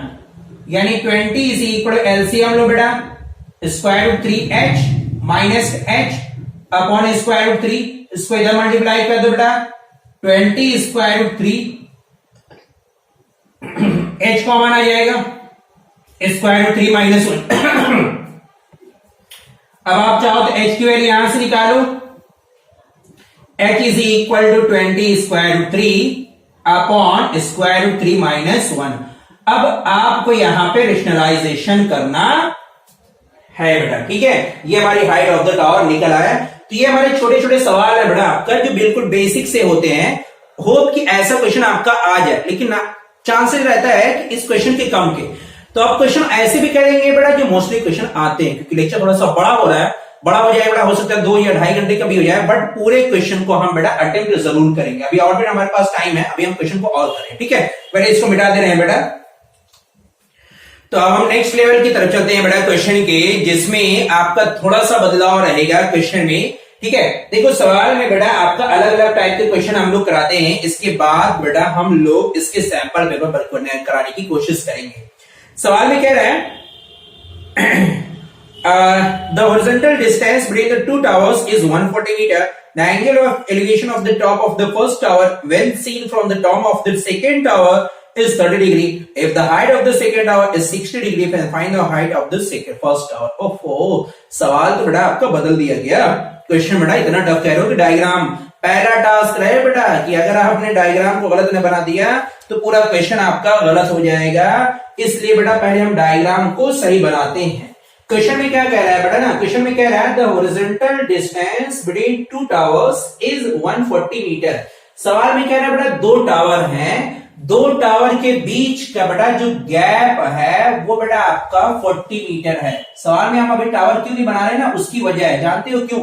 यानी 20 इज इक्वल टू एलसीएम लो बेटा, square root 3h minus h upon square root 3, इसको इधर मल्टीप्लाई कर दो बेटा, 20 स्क्वायर रूट 3, h कॉमन आ जाएगा, स्क्वायर रूट 3 माइनस 1। अब आप चाहो तो h की वैल्यू यहां से निकालो, h is equal to 20 square root 3 upon square root 3 minus 1। अब आपको यहां पे रेशनलाइजेशन करना है बेटा, ठीक है। ये हमारी हाइट ऑफ द टावर निकल आया। तो ये हमारे छोटे छोटे सवाल है बेटा आपका, जो बिल्कुल बेसिक से होते हैं। होप कि ऐसा क्वेश्चन आपका आ जाए, लेकिन चांसेस रहता है कि इस क्वेश्चन के कम के। तो आप क्वेश्चन ऐसे भी करेंगे बेटा जो मोस्टली क्वेश्चन आते हैं, क्योंकि लेक्चर थोड़ा सा बड़ा हो रहा है, बड़ा हो जाए, बड़ा हो सकता है 2 या 2.5 घंटे का भी हो जाए, बट पूरे क्वेश्चन को हम बेटा अटेम्प्ट जरूर करेंगे। अभी और भी हमारे पास टाइम है, अभी हम क्वेश्चन को और करें, ठीक है। बेटा इसको मिटा दे रहे हैं बेटा। तो अब हम नेक्स्ट लेवल की तरफ चलते हैं बेटा क्वेश्चन के, जिसमें आपका थोड़ा सा बदलाव रहेगा क्वेश्चन में, ठीक है। देखो सवाल में बेटा आपका अलग अलग टाइप के क्वेश्चन हम लोग कराते हैं, इसके बाद बेटा हम लोग इसके सैंपल पेपर कराने की कोशिश करेंगे। सवाल में कह रहा है the horizontal distance between the two towers is 140 meter. The angle of elevation of the top of the first tower when seen from the top of the second tower is 30 degree. If the height of the second tower is 60 degree, then find the height of the first tower. ओहो, सवाल तो बेटा आपका बदल दिया गया। Question बेटा इतना टफ कह रहे हो कि डायग्राम, पहला टास्क रहे बेटा कि अगर आपने डायग्राम को गलत ने बना दिया तो पूरा क्वेश्चन आपका गलत हो जाएगा। इसलिए बेटा पहले हम डायग्राम को सही बनाते हैं। क्वेश्चन में क्या कह रहा है बेटा ना, क्वेश्चन में कह रहा है the horizontal distance between two towers is 140 metre. सवाल में कह रहा है बेटा 2 टावर हैं, 2 टावर के बीच का बेटा जो गैप है वो बेटा आपका 40 मीटर है। सवाल में हम अभी टावर क्यों नहीं बना रहे ना, उसकी वजह है, जानते हो क्यों?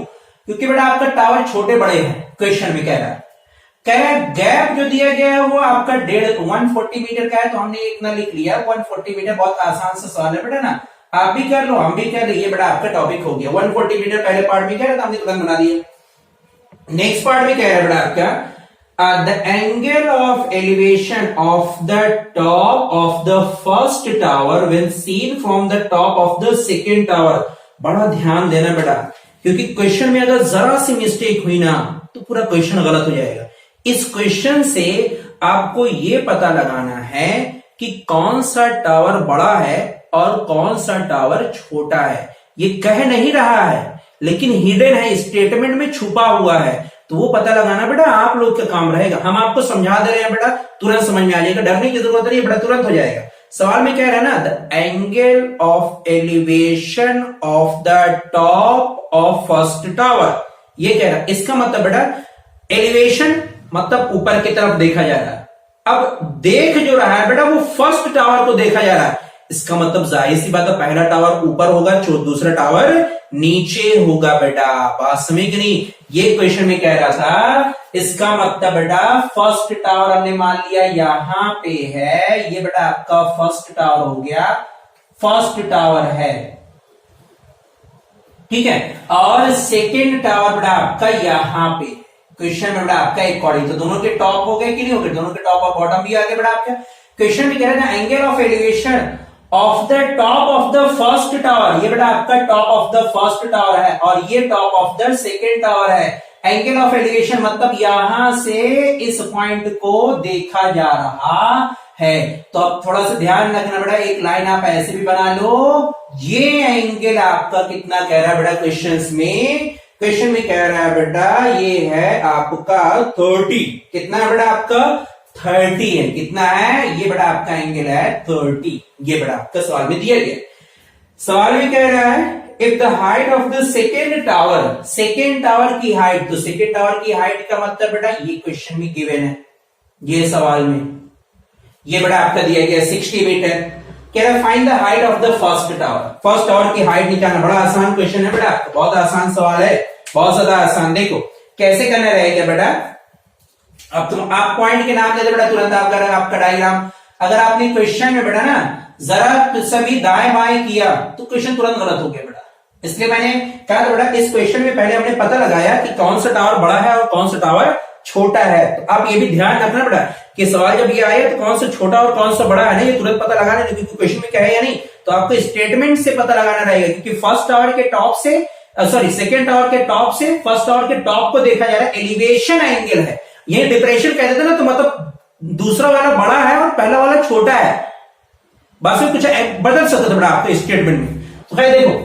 क्योंकि बेटा आपका टावर छोटे बड़े हैं। क्वेश्चन में कह रहा है गैप जो दिया गया है वो आपका 140 मीटर का है, तो हमने इतना लिख लिया 140 मीटर। बहुत आसान सा सवाल है बेटा ना, आप भी कर लो, हम भी कर लो, ये बड़ा आपका टॉपिक हो गया। 140 मीटर पहले पार्ट में कह रहा था, हमने तुरंत बना दिया। नेक्स्ट पार्ट में कह रहा है बड़ा आपका the angle of elevation of the top of the first tower when seen from the top of the second tower. बड़ा ध्यान देना बेटा, क्योंकि क्वेश्चन में अगर जरा सी मिस्टेक हुई ना तो पूरा क्वेश्चन गलत हो जाएगा। इस क्वेश्चन से आपको ये पता लगाना है कि कौन सा टावर बड़ा है और कौन सा टावर छोटा है। ये कह नहीं रहा है लेकिन हिडन है, स्टेटमेंट में छुपा हुआ है, तो वो पता लगाना बेटा आप लोग का काम रहेगा। हम आपको समझा दे रहे हैं बेटा, तुरंत समझ में आ जाएगा, डरने की जरूरत नहीं बेटा, तुरंत हो जाएगा। सवाल में कह रहा है ना the angle of elevation of the top of first tower, ये कह रहा है। इसका मतलब बेटा एलिवेशन मतलब ऊपर की तरफ देखा जा रहा है। अब देख जो रहा है बेटा वो फर्स्ट टावर को देखा जा रहा है, इसका मतलब जाहिर सी बात है पहला टावर ऊपर होगा, दूसरा टावर नीचे होगा बेटा। बात समझ गई नहीं? ये क्वेश्चन में कह रहा था, इसका मतलब बेटा फर्स्ट टावर हमने मान लिया यहां पे है, ये बेटा आपका फर्स्ट टावर हो गया, फर्स्ट टावर है, ठीक है। और सेकेंड टावर बेटा आपका यहां पे क्वेश्चन में बेटा आपका अकॉर्डिंग, तो दोनों के टॉप हो गए कि नहीं हो गए? दोनों के टॉप और बॉटम भी आ गए बेटा आपका। क्वेश्चन में कह रहा है angle of elevation of the top of the first tower, ये बेटा आपका top of the first tower है और ये top of the second tower है। एंगल ऑफ एलिवेशन मतलब यहां से इस पॉइंट को देखा जा रहा है। तो अब थोड़ा सा ध्यान रखना बेटा, एक लाइन आप ऐसे भी बना लो, ये एंगल आपका कितना कह रहा है बेटा क्वेश्चन में? क्वेश्चन में कह रहा है बेटा ये है आपका 30। कितना है बेटा आपका? 30 है। कितना है? ये बड़ा आपका एंगल है 30। ये बड़ा आपका सवाल में दिया गया। सवाल में कह रहा है if the height of the second tower, second tower की हाइट, तो सेकेंड टावर की हाइट का मतलब बेटा ये क्वेश्चन में गिवन है, ये सवाल में ये बड़ा आपका दिया गया 60 मीटर। कह रहा है find the height of the first tower, first tower की हाइट निकालना। बड़ा आसान क्वेश्चन है बेटा, बहुत आसान सवाल है, बहुत ज्यादा आसान। देखो कैसे करना रहेगा बेटा, अब तुम आप पॉइंट के नाम दे दो बेटा, तुरंत आपका डायग्राम। अगर आपने क्वेश्चन में बेटा ना जरा सभी दाएं बाएं किया तो क्वेश्चन तुरंत गलत हो गया बेटा। इसलिए मैंने कहा बेटा इस क्वेश्चन में पहले हमने पता लगाया कि कौन सा टावर बड़ा है और कौन सा टावर छोटा है। तो आप ये भी ध्यान रखना बेटा कि सवाल जब ये आए तो कौन सा छोटा और कौन सा बड़ा है ना, ये तुरंत पता लगाना, क्योंकि क्वेश्चन में क्या है या नहीं, तो आपको स्टेटमेंट से पता लगाना रहेगा। क्योंकि फर्स्ट टावर के टॉप से सेकेंड टावर के टॉप से फर्स्ट टावर के टॉप को देखा जा रहा है, एलिवेशन एंगल है। ये डिप्रेशन कहते थे ना, तो मतलब दूसरा वाला बड़ा है और पहला वाला छोटा है, बस में कुछ बदल सकता था बेटा आपके स्टेटमेंट में। तो खैर देखो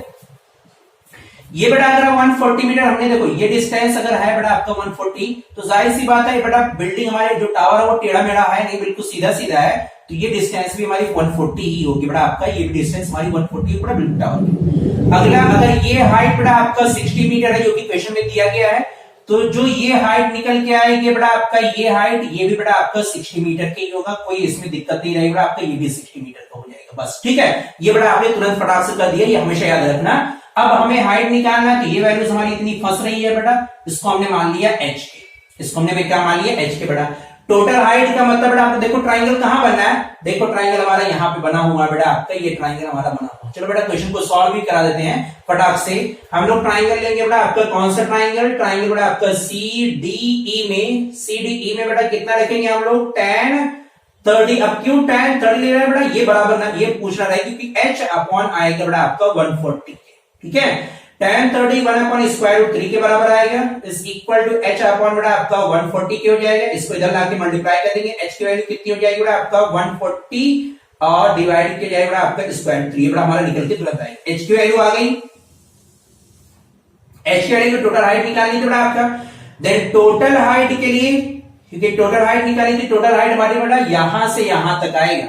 ये बेटा अगर 140 मीटर हमने, देखो ये डिस्टेंस अगर है बेटा आपका 140, तो जाहिर सी बात है बेटा बिल्डिंग हमारे जो टावर है वो टेढ़ा मेढ़ा है नहीं, बिल्कुल सीधा सीधा है, तो ये डिस्टेंस भी हमारी 140 ही होगी बेटा आपका, ये भी डिस्टेंस हमारी 140 बेटा बिल्कुल टावर की। अगला अगर ये हाइट बेटा आपका 60 मीटर है जो कि क्वेश्चन में दिया गया है, तो जो ये हाइट निकल के आएगी बेटा आपका, ये हाइट ये भी बेटा आपका 60 मीटर के ही होगा, कोई इसमें दिक्कत नहीं रहेगी बेटा आपका, ये भी 60 मीटर का हो जाएगा बस, ठीक है। ये बेटा आपने तुरंत फटाक से कर दिया, ये हमेशा याद रखना। अब हमें हाइट निकालना है, तो ये वैल्यूज हमारी इतनी फंस रही है बेटा, इसको हमने मान लिया h के, इसको हमने क्या मान लिया h के बेटा। टोटल हाइट का मतलब बेटा आपको देखो ट्राइंगल कहां बनना है, देखो ट्राइंगल हमारा यहाँ पे बना हुआ है बेटा आपका, ये ट्राइंगल हमारा बना हुआ है। चलो बेटा क्वेश्चन को सॉल्व भी करा देते हैं फटाक से। हम लोग ट्राइंगल लेंगे बेटा आपका, कौन सा ट्राइंगल, ट्राइंगल बेटा आपका CDE में, CDE में बेटा कितना रखेंगे हम लोग, tan 30। अब क्यों tan 30 ले रहे हैं बेटा, ये बराबर ना, ये पूछना रहा है क्योंकि h अपॉन आएगा बेटा आपका 140, ठीक है। tan 30 1 अपॉन स्क्वायर रूट 3 के बराबर आएगा, is equal to h upon बेटा आपका 140 के हो जाएगा। इसको इधर लाके मल्टीप्लाई कर देंगे, h की वैल्यू कितनी हो जाएगी बेटा आपका 140 और डिवाइड किया जाएगा बेटा आपका स्क्वायर रूट 3 बेटा हमारा निकल के तुरंत आएगा। h की वैल्यू आ गई, h की वैल्यू टोटल हाइट निकालनी थी बेटा आपका। देन टोटल हाइट के लिए, क्योंकि टोटल हाइट निकाली थी, टोटल हाइट हमारी बेटा यहां से यहां तक आएगा,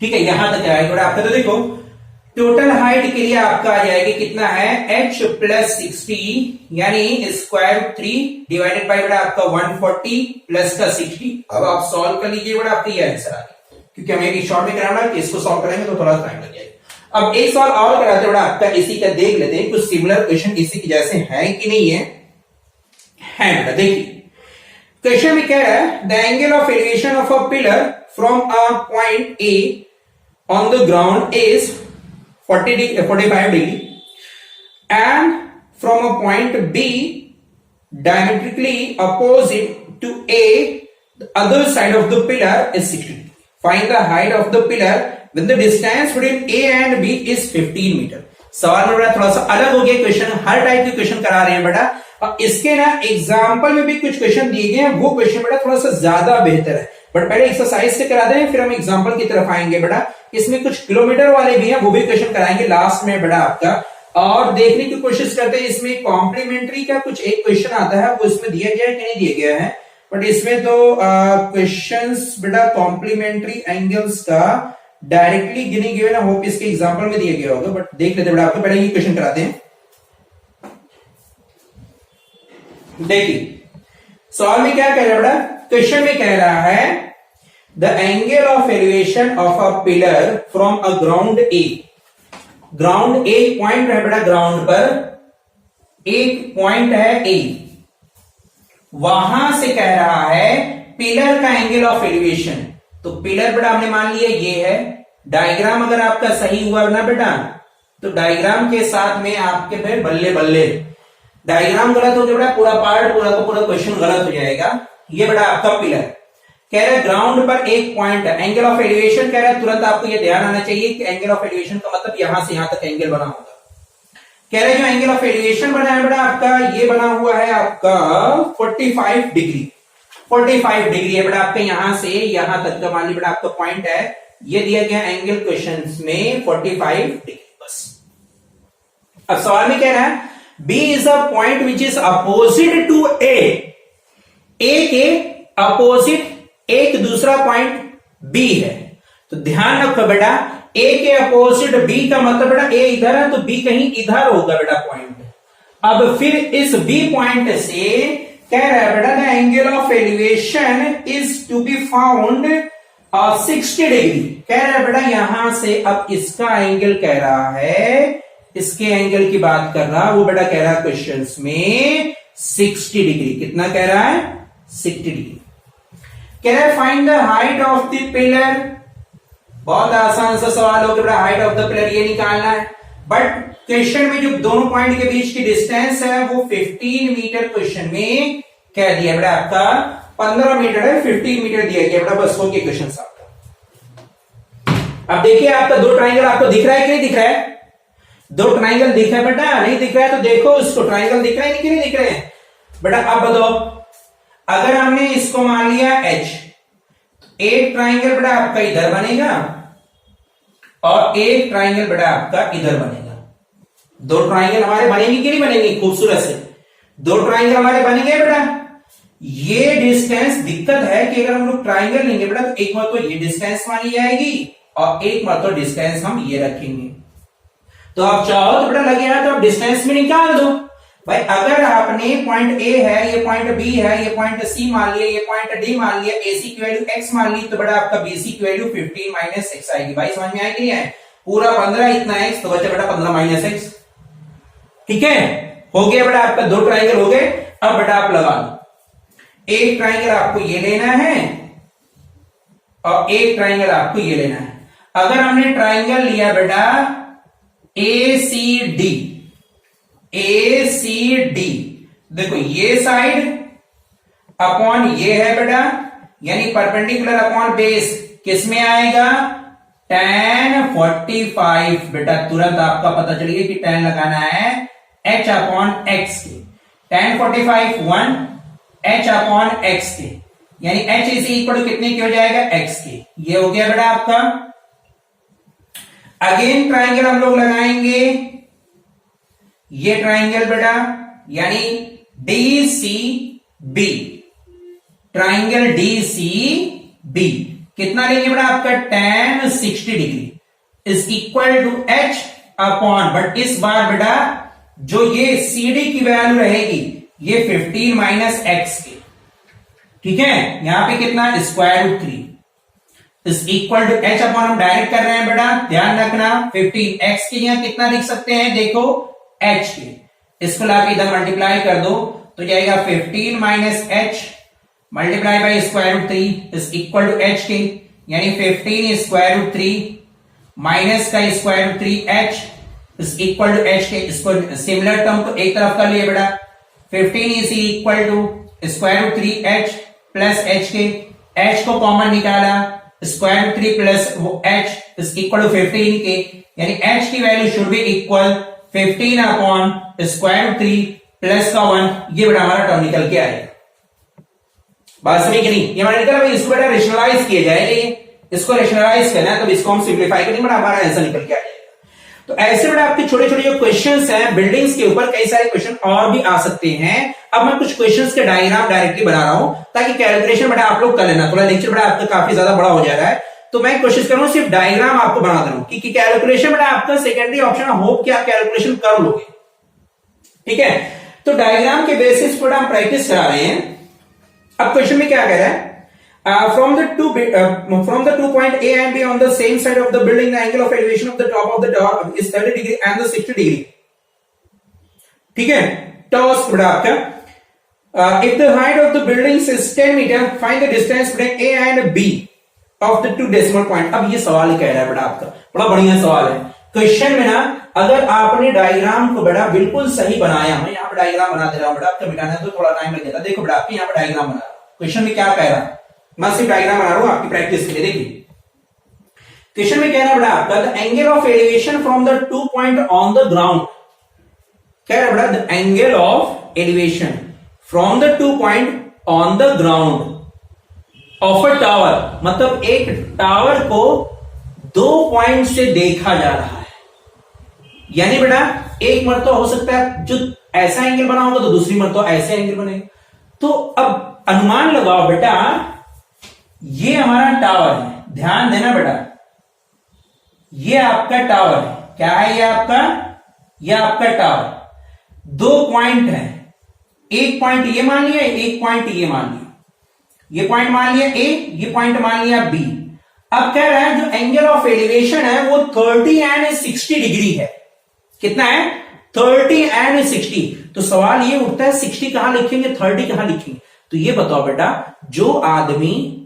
ठीक है, यहां तक आएगा बेटा आपका। तो देखो टोटल हाइट के लिए आपका आ जाएगा कितना है, h प्लस 60 यानी स्क्वायर रूट 3 डिवाइडेड बाय बेटा आपका 140 प्लस का 60। अब आप सॉल्व कर लीजिए बेटा, आपका ये आंसर आ गया, क्योंकि हमें एक शॉर्ट में कराना है, इसको सॉल्व करेंगे तो थोड़ा टाइम लग जाएगा। अब एक सवाल और कराते बेटा आपका, इसी का देख लेते हैं, कुछ सिमिलर क्वेश्चन इसी के जैसे है कि नहीं है बेटा। देखिए क्वेश्चन में कह रहा है, the angle of elevation of a pillar from a point A on the ground is 45 degree and from a point B diametrically opposite to A, the other side of the pillar is 60 degree. Find the height of the pillar when the distance between A and B is 15 meter. सवाल में बेटा थोड़ा सा अलग हो गया question, हर type के question करा रहे हैं बेटा, और इसके ना एग्जाम्पल में भी कुछ क्वेश्चन दिए गए हैं, वो क्वेश्चन बेटा थोड़ा सा ज्यादा बेहतर है। बट पहले एक्सरसाइज से करा दें, फिर हम एग्जाम्पल की तरफ आएंगे बेटा। इसमें कुछ किलोमीटर वाले भी हैं, वो भी क्वेश्चन कराएंगे लास्ट में बेटा आपका, और देखने की कोशिश करते हैं इसमें कॉम्प्लीमेंट्री का कुछ एक क्वेश्चन आता है, वो इसमें दिया गया है कि नहीं दिया गया है। बट इसमें तो क्वेश्चंस बेटा कॉम्प्लीमेंट्री एंगल्स का डायरेक्टली गिनी गिवन है, होप इसके एग्जाम्पल में दिया गया होगा, बट देख लेते बेटा आपको, पहले ये क्वेश्चन कराते हैं। देखिए सवाल में क्या कह रहा है बेटा, क्वेश्चन में कह रहा है the angle of elevation of a pillar from a ground A, ground A point है बेटा, ग्राउंड पर एक पॉइंट है ए, वहां से कह रहा है पिलर का एंगल ऑफ एलिवेशन। तो पिलर बेटा हमने मान लिया ये है, डायग्राम अगर आपका सही हुआ ना बेटा, तो डायग्राम के साथ में आपके फिर बल्ले बल्ले, डायग्राम गलत हो गया बेटा, पूरा पार्ट पूरा का पूरा क्वेश्चन गलत हो जाएगा। ये बेटा आपका पिलर कह रहा है ग्राउंड पर एक पॉइंट है, एंगल ऑफ एलिवेशन कह रहा है, तुरंत आपको ये ध्यान आना चाहिए कि एंगल ऑफ एलिवेशन का मतलब यहां से यहां तक एंगल बना होगा। कह रहे हैं जो एंगल ऑफ एलिवेशन बना है बेटा आपका, ये बना हुआ है आपका 45 डिग्री, 45 डिग्री है बेटा आपका, यहां से यहां तक का मान ली बेटा आपका पॉइंट है, ये दिया गया एंगल क्वेश्चन में 45 डिग्री बस। अब सवाल में कह रहा है B is a point which is opposite to A, A के अपोजिट एक दूसरा पॉइंट B है। तो ध्यान रखो बेटा, A के अपोजिट B का मतलब बेटा A इधर है, तो B कहीं इधर होगा बेटा पॉइंट। अब फिर इस B पॉइंट से कह रहा है बेटा the angle of elevation is to be found 60 degree. कह रहा है बेटा यहां से, अब इसका एंगल कह रहा है, इसके एंगल की बात कर रहा, वो बेटा कह रहा है क्वेश्चंस में 60 डिग्री। कितना कह रहा है? 60 डिग्री। कह रहा है find the height of the pillar. बहुत आसान सा सवाल हो गया, हाइट ऑफ द पिलर ये निकालना है, बट क्वेश्चन में जो दोनों पॉइंट के बीच की डिस्टेंस है वो 15 मीटर क्वेश्चन में कह दिया बेटा आपका 15 मीटर है, 15 मीटर दिया गया बेटा, बस हो गया क्वेश्चन आपका। अब देखिए आपका दो ट्राइंगल आपको दिख रहा है कि नहीं दिख रहा है? दो ट्राइंगल दिख रहा है बेटा, नहीं दिख रहा है तो देखो उसको, ट्राइंगल दिख रहा है कि नहीं दिख रहे हैं बेटा? अब बताओ, अगर हमने इसको मान लिया H, एक ट्राइंगल बेटा आपका इधर बनेगा और एक ट्राइंगल बेटा आपका इधर बनेगा। दो ट्राइंगल हमारे बनेंगे कि नहीं बनेंगे? खूबसूरत से दो ट्राइंगल हमारे बनेंगे बेटा। ये डिस्टेंस दिक्कत है कि अगर हम लोग ट्राइंगल लेंगे बेटा तो एक बार तो ये डिस्टेंस मानी जाएगी और एक बार तो डिस्टेंस हम ये रखेंगे। तो आप चाहो तो बेटा लगे है तो आप डिस्टेंस में निकाल दो भाई। अगर आपने पॉइंट ए है, ये पॉइंट बी है, ये पॉइंट सी मान लिया, ये पॉइंट डी मान लिया, एसी की वैल्यू x मान ली, तो बेटा आपका बीसी की वैल्यू 15 माइनस एक्स आएगी। भाई समझ में आएगी? नहीं है? पूरा 15 इतना x तो बचा बेटा 15 माइनस एक्स। ठीक है, हो गया बेटा आपका, दो ट्राइंगल हो गए। अब बेटा आप लगा दो, एक ट्राइंगल आपको ये लेना है और एक ट्राइंगल आपको ये लेना है। अगर हमने ट्राइंगल लिया बेटा ACD, देखो ये साइड अपॉन ये है बेटा, यानी परपेंडिकुलर अपॉन बेस किस में आएगा, tan 45। बेटा तुरंत आपका पता चल गया कि tan लगाना है h अपॉन x के। tan 45 1 h अपॉन x के, यानी h इज इक्वल टू कितने की हो जाएगा, x के। ये हो गया बेटा आपका। अगेन ट्राइंगल हम लोग लगाएंगे, ये ट्राइंगल बेटा यानी DCB, ट्राइंगल DCB कितना लेंगे बेटा आपका, tan 60 degree is equal to h upon, but इस बार बेटा जो ये CD की वैल्यू रहेगी ये 15 माइनस x के, ठीक है। यहां पे कितना, square root 3 is equal to h upon, हम डायरेक्ट कर रहे हैं बेटा, ध्यान रखना 15 x के यहां कितना लिख सकते हैं, देखो h के, इसको लाके इधर मल्टीप्लाई कर दो तो जाएगा 15 minus h multiply by square root 3 is equal to h के, यानी 15 स्क्वायर रूट 3 माइनस का square root 3h is equal to h के। इसको सिमिलर टर्म को एक तरफ कर लिए बेटा, 15 is equal to square root 3h plus h के, h को कॉमन निकाला, square root 3 plus h is equal to 15 के, यानी h की value should be equal 15 upon square root 3 plus का 1। ये बेटा हमारा टर्म निकल के आएगा। बात समझ नहीं, ये हमारा निकला, इसको बेटा रेशनलाइज किया जाएगा, इसको रेशनलाइज करना है तो इसको हम सिंप्लीफाई करेंगे, बड़ा हमारा आंसर निकल के आ जाएगा। तो ऐसे बेटा आपके छोटे छोटे जो क्वेश्चंस हैं बिल्डिंग्स के ऊपर, कई सारे क्वेश्चन और भी आ सकते हैं। अब मैं कुछ क्वेश्चंस के डायग्राम डायरेक्टली बना रहा हूं ताकि कैलकुलेशन बेटा आप लोग कर लेना, थोड़ा लेक्चर बेटा आपका काफी ज्यादा बड़ा हो जा रहा है, तो मैं कोशिश कर रहा हूं सिर्फ डायग्राम आपको बना दे रहा हूं कि कैलकुलेशन बेटा आपका सेकेंडरी ऑप्शन, होप कि आप कैलकुलेशन कर लोगे, ठीक है। तो डायग्राम के बेसिस पर हम प्रैक्टिस करा रहे हैं। अब क्वेश्चन में क्या कह रहा है, from the two point A and B on the same side of the building, the angle of elevation of the top of the tower is 30 degree and the 60 degree, ठीक है। टॉस बेटा आपका, if the height of the buildings is 10 meter, find the distance between A and B of the two decimal point। अब ये सवाल कह रहा है बेटा आपका, बड़ा बढ़िया सवाल है। क्वेश्चन में ना अगर आपने डायग्राम को बेटा बिल्कुल सही बनाया, मैं यहाँ पे डायग्राम बना दे रहा हूं बेटा, आपका मिटाना है तो थोड़ा टाइम लगेगा। देखो बेटा आपके यहाँ पे डायग्राम बना रहा हूं, क्वेश्चन में क्या कह रहा है, मैं सिर्फ डायग्राम बना रहा हूं आपकी प्रैक्टिस के लिए। देखिए क्वेश्चन में कह रहा है बेटा आपका, the angle of elevation from the 2 point on the ground, कह रहा है बेटा the angle of elevation from the 2 point on the ground of a tower, मतलब एक टावर को 2 पॉइंट से देखा जा रहा है, यानी बेटा एक मरतबा हो सकता है जो ऐसा एंगल बना होगा तो दूसरी मरतबा ऐसे एंगल बनेगा। तो अब अनुमान लगाओ बेटा, ये हमारा टावर है, ध्यान देना बेटा, ये आपका टावर है, क्या है ये आपका टावर, 2 पॉइंट है, एक पॉइंट ये मान लिया, एक पॉइंट ये मान लिया, ये पॉइंट मान लिया A, ये पॉइंट मान लिया B। अब कह रहा है जो एंगल ऑफ एलिवेशन है वो 30 एंड 60 डिग्री है, कितना है 30 एंड 60। तो सवाल ये उठता है 60 कहां लिखेंगे, 30 कहां लिखेंगे। तो ये बताओ बेटा, जो आदमी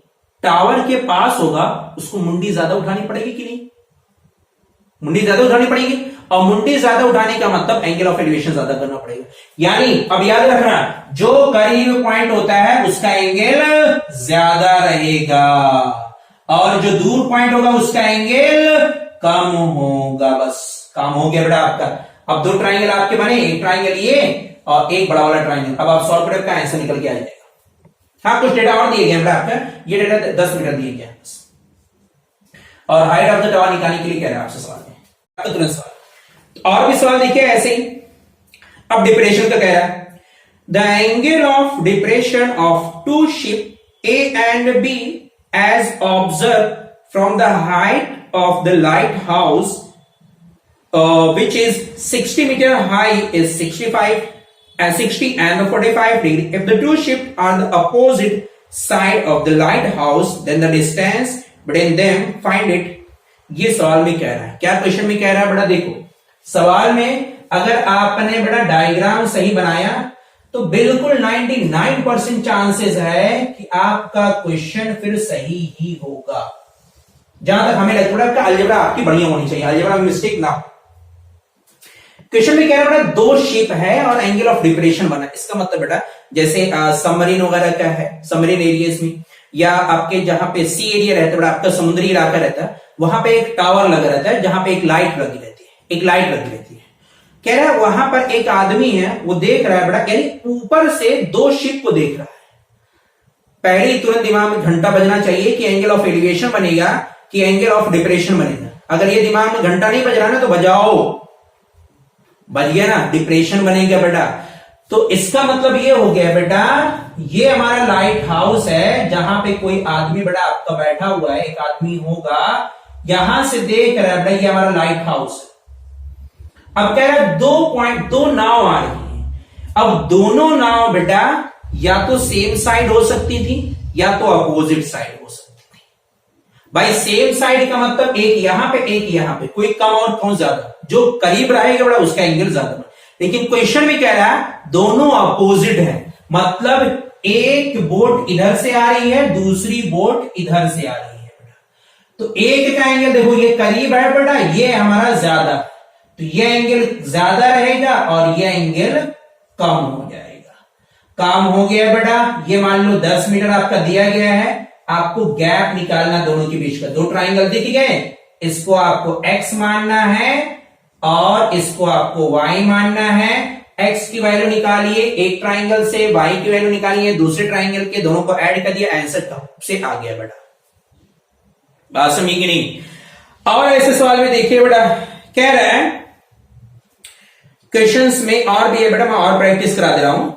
टावर के पास होगा उसको मुंडी ज्यादा उठानी पड़ेगी कि नहीं, मुंडी ज्यादा उठानी पड़ेगी, और मुंडी ज्यादा उठाने का मतलब एंगल ऑफ एलिवेशन ज्यादा करना पड़ेगा। यानी अब याद रखना, जो करीब पॉइंट होता है उसका एंगल ज्यादा रहेगा और जो दूर पॉइंट होगा उसका एंगल कम होगा। बस काम हो गया बेटा आपका। अब 2 ट्राइंगल आपके बने, एक ट्राइंगल ये और एक बड़ा वाला ट्राइंगल। अब आप सॉल्व करें, आपका आंसर निकल के आ जाएगा। हाँ, कुछ डेटा और दिए गए बेटा आपका, ये डेटा 10 मीटर दिए गया और हाइट ऑफ द टावर निकालने के लिए कह रहा है आपसे सवाल में, तुरंत सवाल। और भी सवाल देखिए ऐसे ही। अब डिप्रेशन का कह रहा है, the angle of depression of 2 ship A and B as observed from the height of the lighthouse, which is 60 meter high, is 65 and 60 and 45 degree. If the 2 ships are the opposite side of the lighthouse, then the distance between them, find it. ये सवाल में कह रहा है, क्या question में कह रहा है बेटा, देखो सवाल में अगर आपने बेटा डायग्राम सही बनाया तो बिल्कुल 99% चांसेस है कि आपका क्वेश्चन फिर सही ही होगा। जहां तक हमें लगता है कि अलजेब्रा आपकी बढ़िया होनी चाहिए, अलजेब्रा में मिस्टेक ना हो। क्वेश्चन में कह रहा है बेटा दो शिप है और एंगल ऑफ डिप्रेशन बना। इसका मतलब बेटा जैसे सबमरीन वगैरह का है, सबमरीन एरियाज में, या आपके जहां पे सी एरिया रहता है बेटा, आपका समुद्री इलाका रहता है, वहां पे एक टावर लगा रहता है जहां पे एक लाइट लगी रहती है, एक लाइट लगी रहती है। कह रहा है वहां पर एक आदमी है, वो देख रहा है बेटा, यानी ऊपर से दो शिप को देख रहा है। पहले तुरंत दिमाग में घंटा बजना चाहिए कि एंगल ऑफ एलिवेशन बनेगा कि एंगल ऑफ डिप्रेशन बनेगा। अगर ये दिमाग में घंटा नहीं बज रहा ना तो बजाओ, बज गया ना, डिप्रेशन बनेगा बेटा। तो इसका मतलब ये हो गया बेटा, ये हमारा लाइट हाउस है जहां पे कोई आदमी बेटा आपका बैठा हुआ है, एक आदमी होगा, यहां से देख रहा है बेटा, ये हमारा लाइट हाउस है। अब कह रहा है दो नाव आ रही है। अब दोनों नाव बेटा या तो सेम साइड हो सकती थी या तो अपोजिट साइड हो सकती थी। भाई सेम साइड का मतलब एक यहां पे एक यहां पे, कोई कम और कौन ज्यादा, जो करीब रहेगा बड़ा उसका एंगल ज्यादा। लेकिन क्वेश्चन में कह रहा है दोनों अपोजिट है, मतलब एक बोट इधर से आ रही है, दूसरी बोट इधर से आ रही है बेटा। तो एक का एंगल देखो, ये करीब है बेटा, ये हमारा ज्यादा, तो ये एंगल ज्यादा रहेगा और ये एंगल कम हो जाएगा। काम हो गया बेटा। ये मान लो 10 मीटर आपका दिया गया है, आपको गैप निकालना दोनों के बीच का। दो ट्राइंगल दिख गए, इसको आपको x मानना है और इसको आपको y मानना है। x की वैल्यू निकालिए एक ट्राइंगल से, y की वैल्यू निकालिए दूसरे ट्राइंगल के, दोनों को ऐड कर दिया, आंसर कब से आ गया बेटा। बात समझी कि नहीं। और ऐसे सवाल में देखिए बेटा, कह रहा है क्वेश्चंस में और भी है बेटा, मैं और प्रैक्टिस करा दे रहा हूं।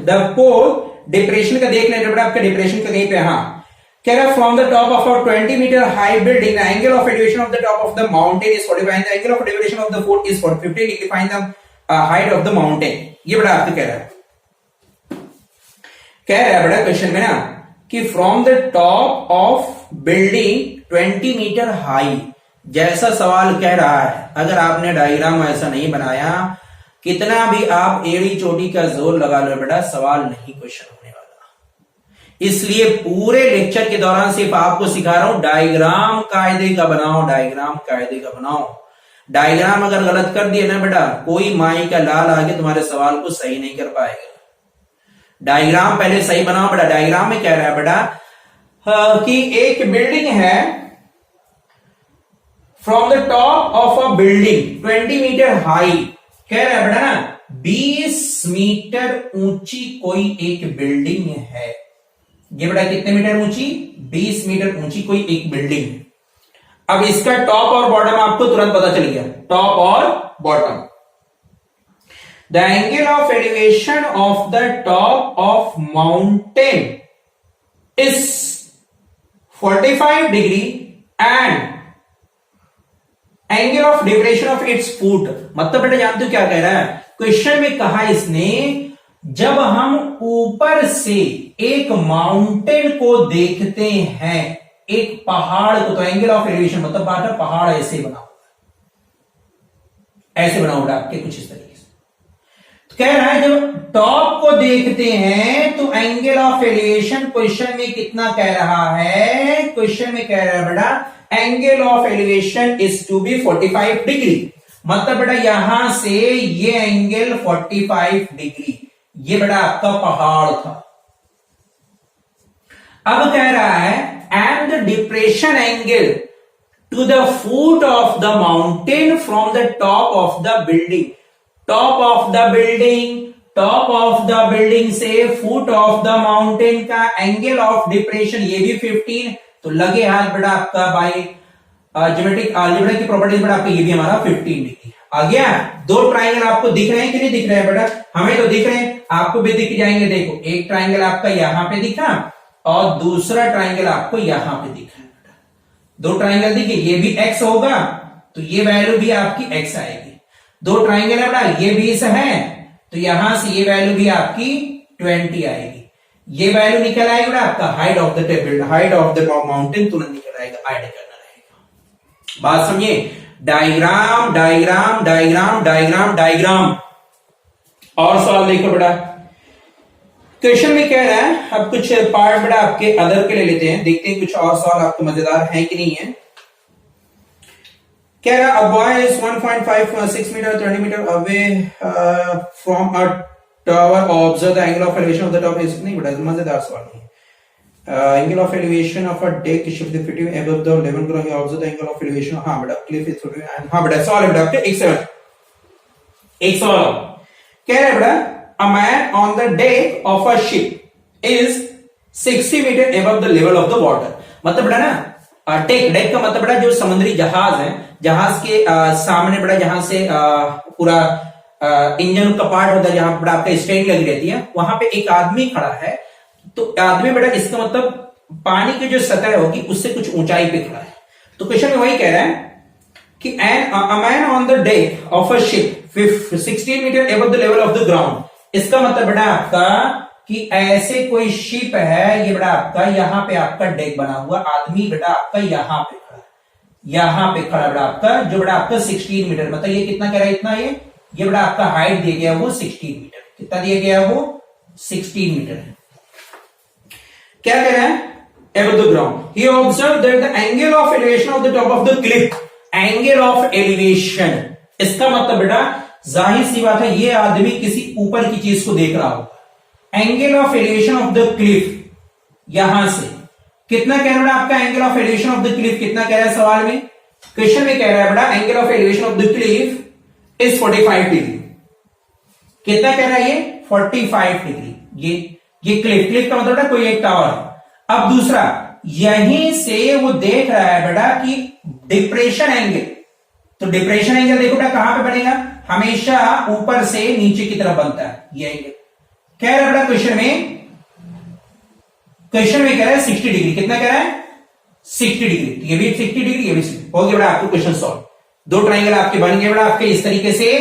द पोल डिप्रेशन का देख लेंगे बेटा, आपका डिप्रेशन का कहीं पे, हाँ कह रहा from the top of a 20 metre high building, the angle of elevation of the top of the mountain is 45, the angle of elevation of the fort is 15 degree, find the height of the mountain. ये बेटा आपको कह रहा है बेटा question में ना कि from the top of building 20 metre high, जैसा सवाल कह रहा है, अगर आपने डायग्राम ऐसा नहीं बनाया, कितना भी आप एड़ी चोटी का जोर लगा लो बेटा, सवाल नहीं क्वेश्चन होने वाला। इसलिए पूरे लेक्चर के दौरान सिर्फ आपको सिखा रहा हूं डायग्राम कायदे का बनाओ, डायग्राम कायदे का बनाओ। डायग्राम अगर गलत कर दिए ना बेटा, कोई माई का लाल आगे तुम्हारे सवाल को सही नहीं कर पाएगा। डायग्राम पहले सही बनाओ बेटा। डायग्राम में कह रहा है बेटा कि एक बिल्डिंग है, from the top of a building 20 metre high, कह रहा है बेटा ना 20 मीटर ऊंची कोई एक बिल्डिंग है। ये बेटा कितने मीटर ऊंची, 20 मीटर ऊंची कोई एक बिल्डिंग है। अब इसका टॉप और बॉटम आपको तुरंत पता चल गया, टॉप और bottom. The angle of elevation of the top of mountain is 45 degree and angle of depression of its foot. मतलब बेटा जानते हो क्या कह रहा है, क्वेश्चन में कहा इसने जब हम ऊपर से एक माउंटेन को देखते हैं, एक पहाड़ को, तो एंगल ऑफ एलिवेशन मतलब बात है पहाड़ ऐसे बनाओ, ऐसे बनाओ बेटा आपके कुछ इस तरीके से। तो कह रहा है जब टॉप को देखते हैं तो एंगल ऑफ एलिवेशन क्वेश्चन में कितना कह रहा है, क्वेश्चन में कह रहा है बेटा angle of elevation is to be 45 degree. मतलब बेटा यहां से ये एंगल 45 डिग्री, ये बेटा आपका पहाड़ था। अब कह रहा है and the depression angle to the foot of the mountain from the top of the building. Top of the building, top of the building से फुट ऑफ द माउंटेन का एंगल ऑफ डिप्रेशन ये भी 15, तो लगे हाथ बेटा आपका by geometric algebra की प्रॉपर्टीज बेटा आपका ये भी हमारा 15 डिग्री आ गया। दो ट्राइंगल आपको दिख रहे हैं कि नहीं दिख रहे हैं बेटा, हमें तो दिख रहे हैं, आपको भी दिख जाएंगे। देखो एक ट्राइंगल आपका यहां पे दिखा और दूसरा ट्राइंगल आपको यहां पे दिखा बेटा, दो ट्राइंगल दिखे, ये भी x होगा तो ये वैल्यू भी आपकी x आएगी। दो ट्राइंगल है बेटा, ये 20 है तो यहां से ये वैल्यू भी आपकी 20 आएगी। ये वैल्यू निकल आएगी बेटा आपका height of the table, height of the mountain तुरंत निकल आएगा, ऐड करना रहेगा। बात समझिए। Diagram diagram diagram diagram diagram. और सवाल देखो बेटा, क्वेश्चन में कह रहा है, अब कुछ पार्ट बेटा आपके अदर के ले लेते हैं, देखते हैं कुछ और सवाल आपको मजेदार है कि नहीं है। कह रहा है, a boy is 1.56 meter 30 meter away from a tower, observe the angle of elevation of the top is, नहीं बेटा मजेदार सवाल नहीं है। Angle of elevation of a deck should be 50 above the level ground, observe the angle of elevation, हाँ बेटा cliff is 50 and हाँ बेटा सवाल है बेटा आपके एक सवाल कह रहा है बेटा, a man on the deck of a ship is 60 meter above the level of the water। मतलब बेटा ना डेक का मतलब बेटा जो समुद्री जहाज है, जहाज के सामने बेटा जहां से पूरा इंजन का पार्ट होता है, जहां बेटा आपका स्टेन लगी रहती है, वहां पे एक आदमी खड़ा है। तो आदमी बेटा इसका मतलब पानी की जो सतह होगी उससे कुछ ऊंचाई पे खड़ा है। तो क्वेश्चन में वही कह रहा है कि a man on the deck of a ship 16 meter above the level of the ground, इसका मतलब बेटा आपका कि ऐसे कोई शिप है, ये बेटा आपका यहां पे आपका डेक बना हुआ, आदमी बेटा आपका यहां पे खड़ा, यहां पे खड़ा बेटा आपका, जो बेटा आपका 16 मीटर, मतलब ये कितना कह रहा है, इतना ये बेटा आपका हाइट दिया गया वो 16 मीटर, कितना दिया गया वो 16 मीटर है। क्या कह रहा है, above the ground he observed that the angle of elevation of the top of the cliff, angle of elevation, इसका मतलब बेटा जाहिर सी बात है ये आदमी किसी ऊपर की चीज को देख रहा होगा। Angle of elevation of the Cliff, यहां से कितना कह रहा है आपका angle of elevation of the Cliff, कितना कह रहा है सवाल में, क्वेश्चन में कह रहा है बेटा angle of elevation of the Cliff is 45 degree, कितना कह रहा है ये 45 डिग्री। ये क्लिफ का मतलब कोई एक टावर है। अब दूसरा, यहीं से वो देख रहा है बेटा कि डिप्रेशन एंगल, तो डिप्रेशन एंगल देखो बेटा कहां पे बनेगा, हमेशा ऊपर से नीचे की तरफ बनता है ये एंगल। कह रहा है बेटा क्वेश्चन में कह रहा है 60 डिग्री, कितना कह रहा है 60 डिग्री, ये भी 60 डिग्री, ये भी 60। हो गया बेटा आपको क्वेश्चन सॉल्व। दो ट्रायंगल आपके बन गए बेटा आपके इस तरीके से,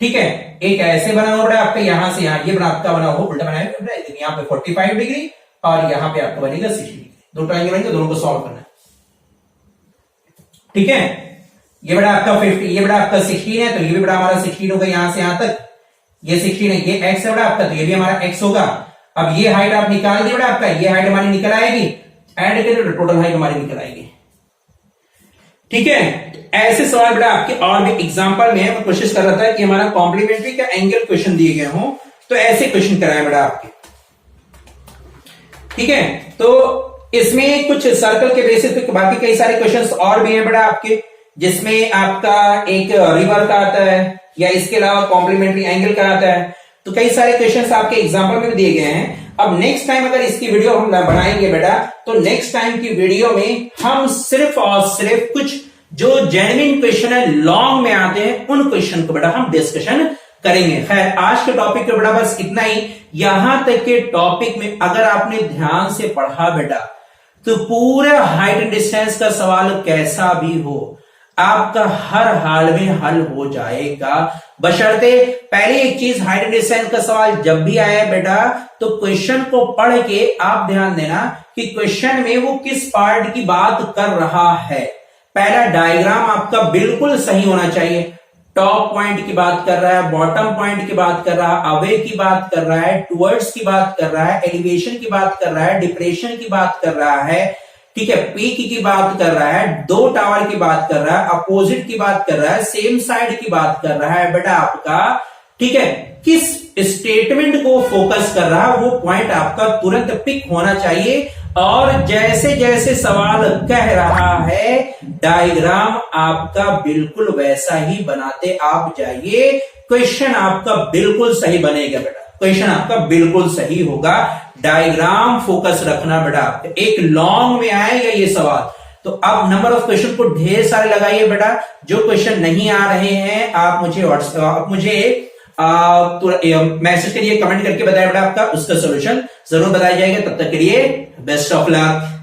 ठीक है, एक ऐसे बना हुआ बेटा आपका यहां से यहां, ये बेटा आपका बना हुआ उल्टा बनाया बेटा, यहां पे 45 डिग्री और यहां पे आपको बनेगा 60 डिग्री। दो ट्रायंगल बनेंगे, दोनों को सॉल्व करना है, ठीक है। ये बेटा आपका 50, ये बेटा आपका 16 है, तो ये भी बेटा हमारा 16 होगा यहां से यहां तक, ये 16 है, ये x है बेटा आपका, तो ये भी हमारा x होगा। अब ये हाइट आप निकाल दिए बेटा आपका, ये हाइट हमारी निकल आएगी, ऐड करें तो टोटल हाइट हमारी निकल आएगी, ठीक है। ऐसे सवाल बेटा आपके और भी एग्जांपल में है, मैं कोशिश कर रहा था कि हमारा कॉम्प्लीमेंट्री का एंगल क्वेश्चन दिए गए हों, तो ऐसे क्वेश्चन कराए बेटा आपके, ठीक है। तो इसमें कुछ सर्कल के बेसिस पे बाकी कई सारे क्वेश्चंस और भी हैं बेटा आपके, जिसमें आपका एक रिवर का आता है या इसके अलावा कॉम्प्लीमेंट्री एंगल का आता है। तो कई सारे क्वेश्चंस आपके एग्जांपल में भी दिए गए हैं। अब नेक्स्ट टाइम अगर इसकी वीडियो हम बनाएंगे बेटा, तो नेक्स्ट टाइम की वीडियो में हम सिर्फ और सिर्फ कुछ जो जेन्युइन क्वेश्चन है लॉन्ग में आते हैं उन क्वेश्चन को बेटा हम डिस्कशन करेंगे। खैर आज के टॉपिक पे बेटा बस इतना ही। यहां तक के टॉपिक में अगर आपने ध्यान से पढ़ा बेटा, तो पूरा हाइट एंड डिस्टेंस का सवाल कैसा भी हो आपका हर हाल में हल हो जाएगा, बशर्ते पहले एक चीज, हाइट एंड डिस्टेंस का सवाल जब भी आया बेटा, तो क्वेश्चन को पढ़ के आप ध्यान देना कि क्वेश्चन में वो किस पार्ट की बात कर रहा है। पहला डायग्राम आपका बिल्कुल सही होना चाहिए, टॉप पॉइंट की बात कर रहा है, बॉटम पॉइंट की बात कर रहा है, अवे की बात कर रहा है, टुवर्ड्स की बात कर रहा है, एलिवेशन की बात कर रहा है, डिप्रेशन की बात कर रहा है, ठीक है, पीक की बात कर रहा है, दो टावर की बात कर रहा है, अपोजिट की बात कर रहा है, सेम साइड की बात कर रहा है बेटा आपका, ठीक है। किस स्टेटमेंट को फोकस कर रहा है वो पॉइंट आपका तुरंत पिक होना चाहिए। और जैसे जैसे सवाल कह रहा है डायग्राम आपका बिल्कुल वैसा ही बनाते आप जाइए, क्वेश्चन आपका बिल्कुल सही बनेगा बेटा, क्वेश्चन आपका बिल्कुल सही होगा। डायग्राम फोकस रखना बेटा, एक लॉन्ग में आएगा ये सवाल, तो अब नंबर ऑफ क्वेश्चन को ढेर सारे लगाइए बेटा। जो क्वेश्चन नहीं आ रहे हैं आप मुझे मैसेज करिए, कमेंट करके बताइए बेटा, आपका उसका सोल्यूशन जरूर बताया जाएगा। तब तक के लिए बेस्ट ऑफ लक।